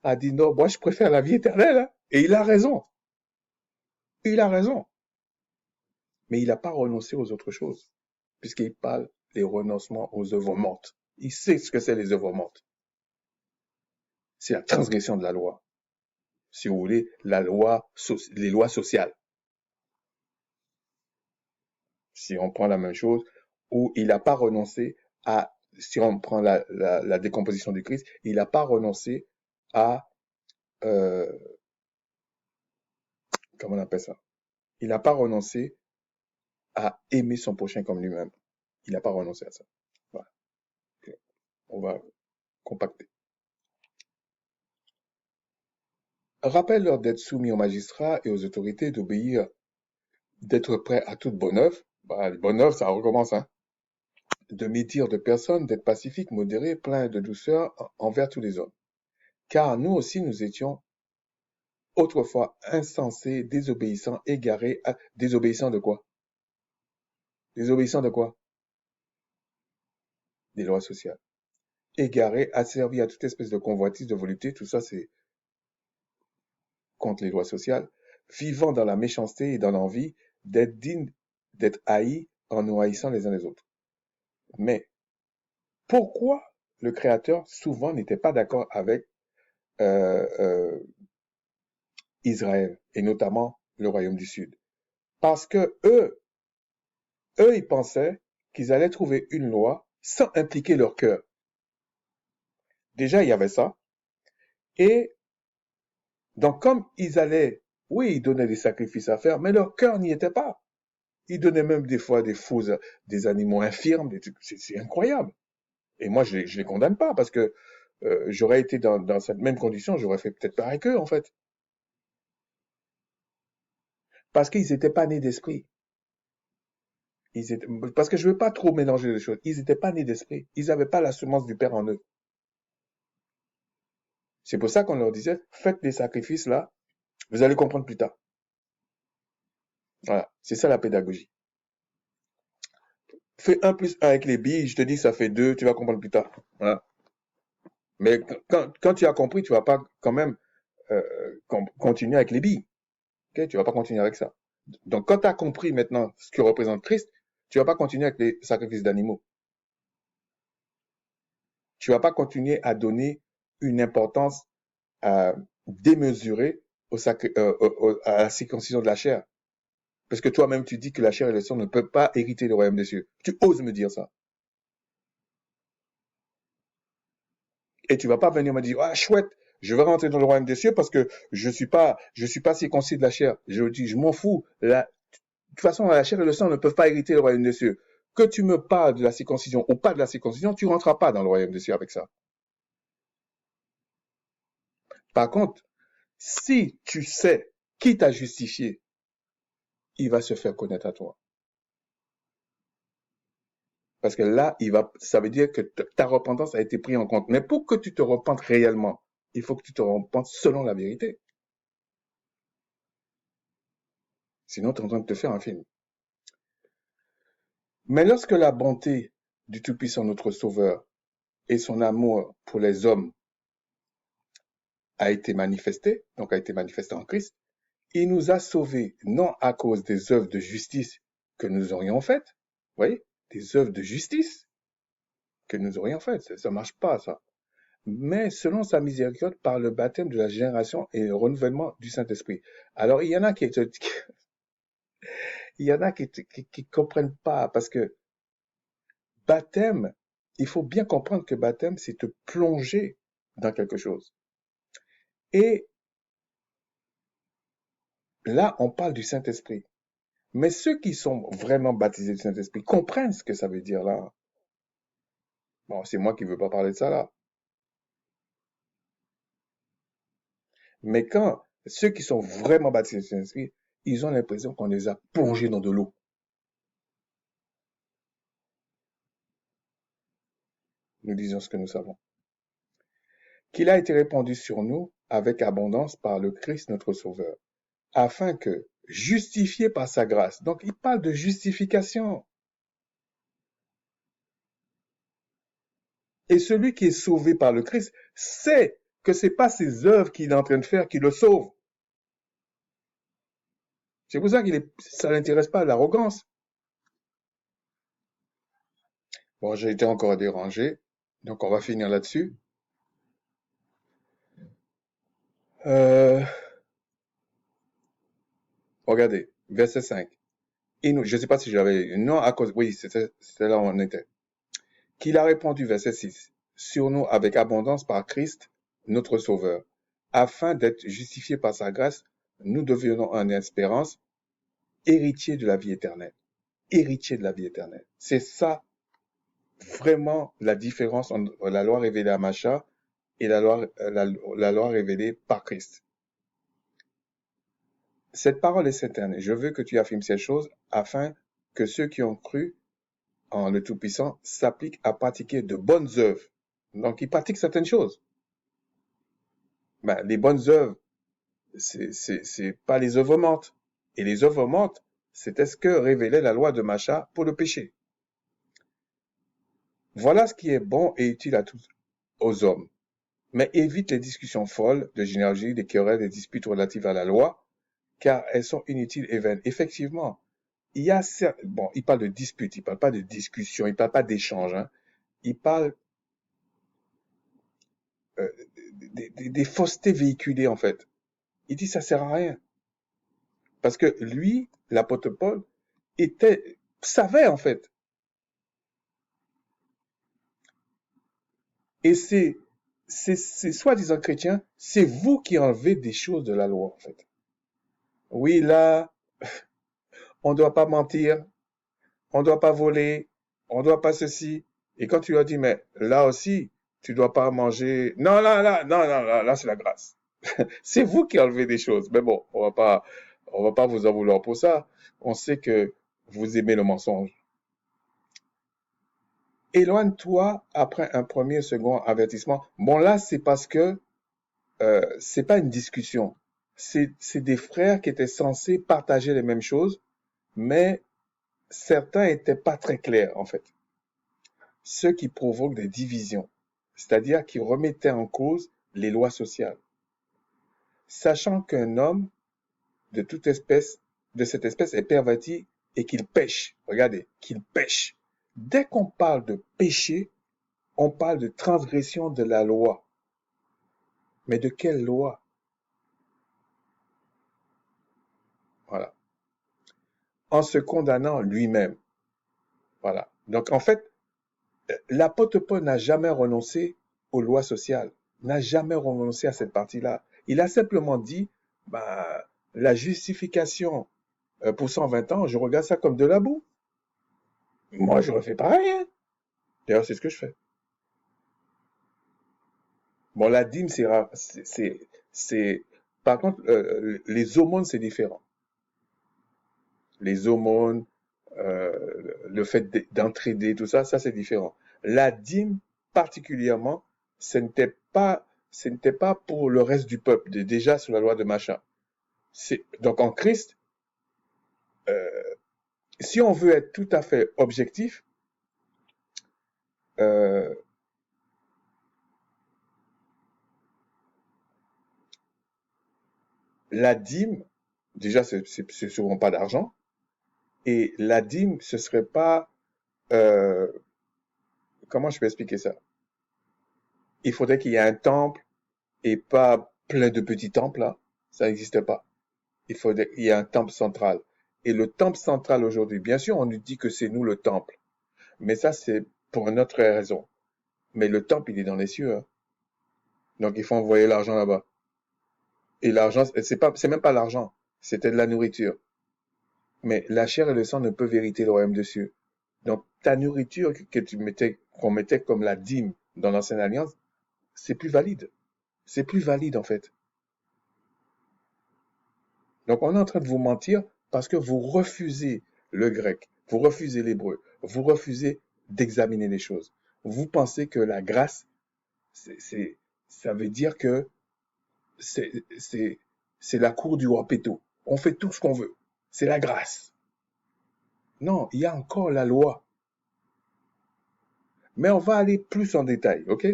a dit non, moi je préfère la vie éternelle, hein. Et il a raison. Il a raison. Mais il n'a pas renoncé aux autres choses, puisqu'il parle des renoncements aux œuvres mortes. Il sait ce que c'est les œuvres mortes. C'est la transgression de la loi. Si vous voulez, les lois sociales. Si on prend la même chose, où il n'a pas renoncé à, si on prend la décomposition du Christ, il n'a pas renoncé à, euh, comment on appelle ça? Il n'a pas renoncé à aimer son prochain comme lui-même. Il n'a pas renoncé à ça. Voilà. On va compacter. Rappelle-leur d'être soumis aux magistrats et aux autorités, d'obéir, d'être prêt à toute bonne œuvre. Bah, bonne œuvre, ça recommence, hein. De médire de personnes, d'être pacifique, modéré, plein de douceur envers tous les hommes. Car nous aussi, nous étions autrefois insensés, désobéissants, égarés, désobéissants de quoi? Désobéissants de quoi? Des lois sociales. Égarés, asservis à toute espèce de convoitise, de volupté, tout ça c'est contre les lois sociales. Vivant dans la méchanceté et dans l'envie, d'être digne, d'être haï, en nous haïssant les uns les autres. Mais pourquoi le Créateur souvent n'était pas d'accord avec euh, euh, Israël, et notamment le Royaume du Sud? Parce que eux, ils pensaient qu'ils allaient trouver une loi sans impliquer leur cœur. Déjà, il y avait ça. Et donc, comme ils allaient, oui, ils donnaient des sacrifices à faire, mais leur cœur n'y était pas. Ils donnaient même des fois des animaux infirmes, des trucs, c'est incroyable. Et moi, je les condamne pas parce que j'aurais été dans cette même condition, j'aurais fait peut-être pareil qu'eux, en fait. Parce qu'ils n'étaient pas nés d'esprit. Parce que je veux pas trop mélanger les choses. Ils n'étaient pas nés d'esprit. Ils n'avaient pas la semence du Père en eux. C'est pour ça qu'on leur disait, faites des sacrifices là, vous allez comprendre plus tard. Voilà, c'est ça la pédagogie. Fais 1 plus 1 avec les billes, je te dis ça fait 2, tu vas comprendre plus tard. Voilà. Mais quand tu as compris, tu vas pas quand même continuer avec les billes. Okay? Tu vas pas continuer avec ça. Donc quand tu as compris maintenant ce que représente Christ, tu vas pas continuer avec les sacrifices d'animaux. Tu vas pas continuer à donner une importance démesurée à la circoncision de la chair. Parce que toi-même, tu dis que la chair et le sang ne peuvent pas hériter le royaume des cieux. Tu oses me dire ça. Et tu vas pas venir me dire, ah, chouette, je veux rentrer dans le royaume des cieux parce que je suis pas circoncis de la chair. Je dis, je m'en fous. De toute façon, la chair et le sang ne peuvent pas hériter le royaume des cieux. Que tu me parles de la circoncision ou pas de la circoncision, tu rentreras pas dans le royaume des cieux avec ça. Par contre, si tu sais qui t'a justifié, il va se faire connaître à toi. Parce que là, ça veut dire que ta repentance a été prise en compte. Mais pour que tu te repentes réellement, il faut que tu te repentes selon la vérité. Sinon, tu es en train de te faire un film. Mais lorsque la bonté du Tout-Puissant, notre Sauveur, et son amour pour les hommes a été manifesté, donc a été manifesté en Christ, il nous a sauvés non à cause des œuvres de justice que nous aurions faites, vous voyez, des œuvres de justice que nous aurions faites, ça marche pas ça, mais selon sa miséricorde par le baptême de la génération et le renouvellement du Saint-Esprit. Alors il y en a il y en a qui comprennent pas parce que baptême, il faut bien comprendre que baptême, c'est te plonger dans quelque chose. Et là, on parle du Saint-Esprit. Mais ceux qui sont vraiment baptisés du Saint-Esprit comprennent ce que ça veut dire là. Bon, c'est moi qui ne veux pas parler de ça là. Mais quand ceux qui sont vraiment baptisés du Saint-Esprit, ils ont l'impression qu'on les a plongés dans de l'eau. Nous disons ce que nous savons. Qu'il a été répandu sur nous avec abondance par le Christ notre Sauveur, afin que, justifiés par sa grâce, donc il parle de justification, et celui qui est sauvé par le Christ sait que ce n'est pas ses œuvres qu'il est en train de faire qui le sauvent. C'est pour ça ça l'intéresse pas l'arrogance. Bon, j'ai été encore dérangé, donc on va finir là-dessus. Euh, Regardez, verset 5. Je ne sais pas si j'avais... Non, à cause... Oui, c'était là où on était. Qu'il a répondu, verset 6, sur nous avec abondance par Christ, notre Sauveur, afin d'être justifiés par sa grâce, nous devenons en espérance héritiers de la vie éternelle. Héritiers de la vie éternelle. C'est ça, vraiment, la différence entre la loi révélée à Macha et la loi révélée par Christ. Cette parole est certaine. Je veux que tu affirmes ces choses afin que ceux qui ont cru en le Tout-Puissant s'appliquent à pratiquer de bonnes œuvres. Donc, ils pratiquent certaines choses. Ben, les bonnes œuvres, c'est pas les œuvres mortes. Et les œuvres mortes, c'était ce que révélait la loi de Macha pour le péché. Voilà ce qui est bon et utile à tous, aux hommes. Mais évite les discussions folles de généalogie, des querelles, des disputes relatives à la loi, car elles sont inutiles et vaines. Effectivement, il y a, bon, il parle de dispute, il parle pas de discussion, il parle pas d'échange, hein. Il parle euh, des faussetés véhiculées, en fait. Il dit ça sert à rien. Parce que lui, l'apôtre Paul, savait, en fait. Et ces soi-disant chrétiens, c'est vous qui enlevez des choses de la loi, en fait. Oui, là, on ne doit pas mentir, on ne doit pas voler, on ne doit pas ceci. Et quand tu leur dis, mais là aussi, tu ne dois pas manger. Non, là, c'est la grâce. C'est vous qui enlevez des choses. Mais bon, on va pas vous en vouloir pour ça. On sait que vous aimez le mensonge. Éloigne-toi après un premier, second avertissement. Bon, là, c'est parce que c'est pas une discussion. C'est des frères qui étaient censés partager les mêmes choses, mais certains étaient pas très clairs, en fait. Ceux qui provoquent des divisions, c'est-à-dire qui remettaient en cause les lois sociales. Sachant qu'un homme de toute espèce, de cette espèce est perverti et qu'il pêche. Regardez, qu'il pêche. Dès qu'on parle de péché, on parle de transgression de la loi. Mais de quelle loi? Voilà. En se condamnant lui-même. Voilà. Donc en fait, l'apôtre Paul n'a jamais renoncé aux lois sociales, n'a jamais renoncé à cette partie-là. Il a simplement dit, bah, la justification pour 120 ans, je regarde ça comme de la boue. Moi, je refais pareil, hein. D'ailleurs, c'est ce que je fais. Bon, la dîme, par contre, les aumônes, c'est différent. Les aumônes, le fait d'entraider, tout ça, ça c'est différent. La dîme, particulièrement, ce n'était pas pour le reste du peuple, déjà sous la loi de Macha. Donc en Christ, euh, si on veut être tout à fait objectif, euh, la dîme, déjà, c'est souvent pas d'argent, et la dîme, ce serait pas, euh, comment je peux expliquer ça? Il faudrait qu'il y ait un temple et pas plein de petits temples là. Ça n'existe pas. Il y ait un temple central. Et le temple central aujourd'hui, bien sûr, on nous dit que c'est nous le temple. Mais ça, c'est pour une autre raison. Mais le temple, il est dans les cieux, hein. Donc, il faut envoyer l'argent là-bas. Et l'argent, c'est même pas l'argent. C'était de la nourriture. Mais la chair et le sang ne peuvent hériter le royaume des cieux. Donc, ta nourriture qu'on mettait comme la dîme dans l'ancienne alliance, c'est plus valide. C'est plus valide, en fait. Donc, on est en train de vous mentir parce que vous refusez le grec, vous refusez l'hébreu, vous refusez d'examiner les choses. Vous pensez que la grâce, ça veut dire que c'est, c'est, c'est la cour du roi Péto. On fait tout ce qu'on veut. C'est la grâce. Non, il y a encore la loi. Mais on va aller plus en détail, ok?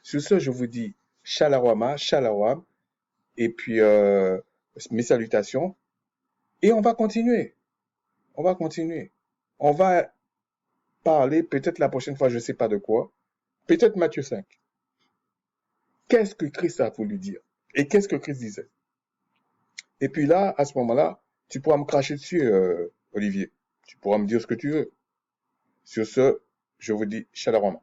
Sur ce, je vous dis Shalawama, Shalawam, et puis mes salutations, et on va continuer. On va continuer. On va parler peut-être la prochaine fois, je ne sais pas de quoi. Peut-être Matthieu 5. Qu'est-ce que Christ a voulu dire? Et qu'est-ce que Christ disait? Et puis là, à ce moment-là, tu pourras me cracher dessus, Olivier. Tu pourras me dire ce que tu veux. Sur ce, je vous dis shalom.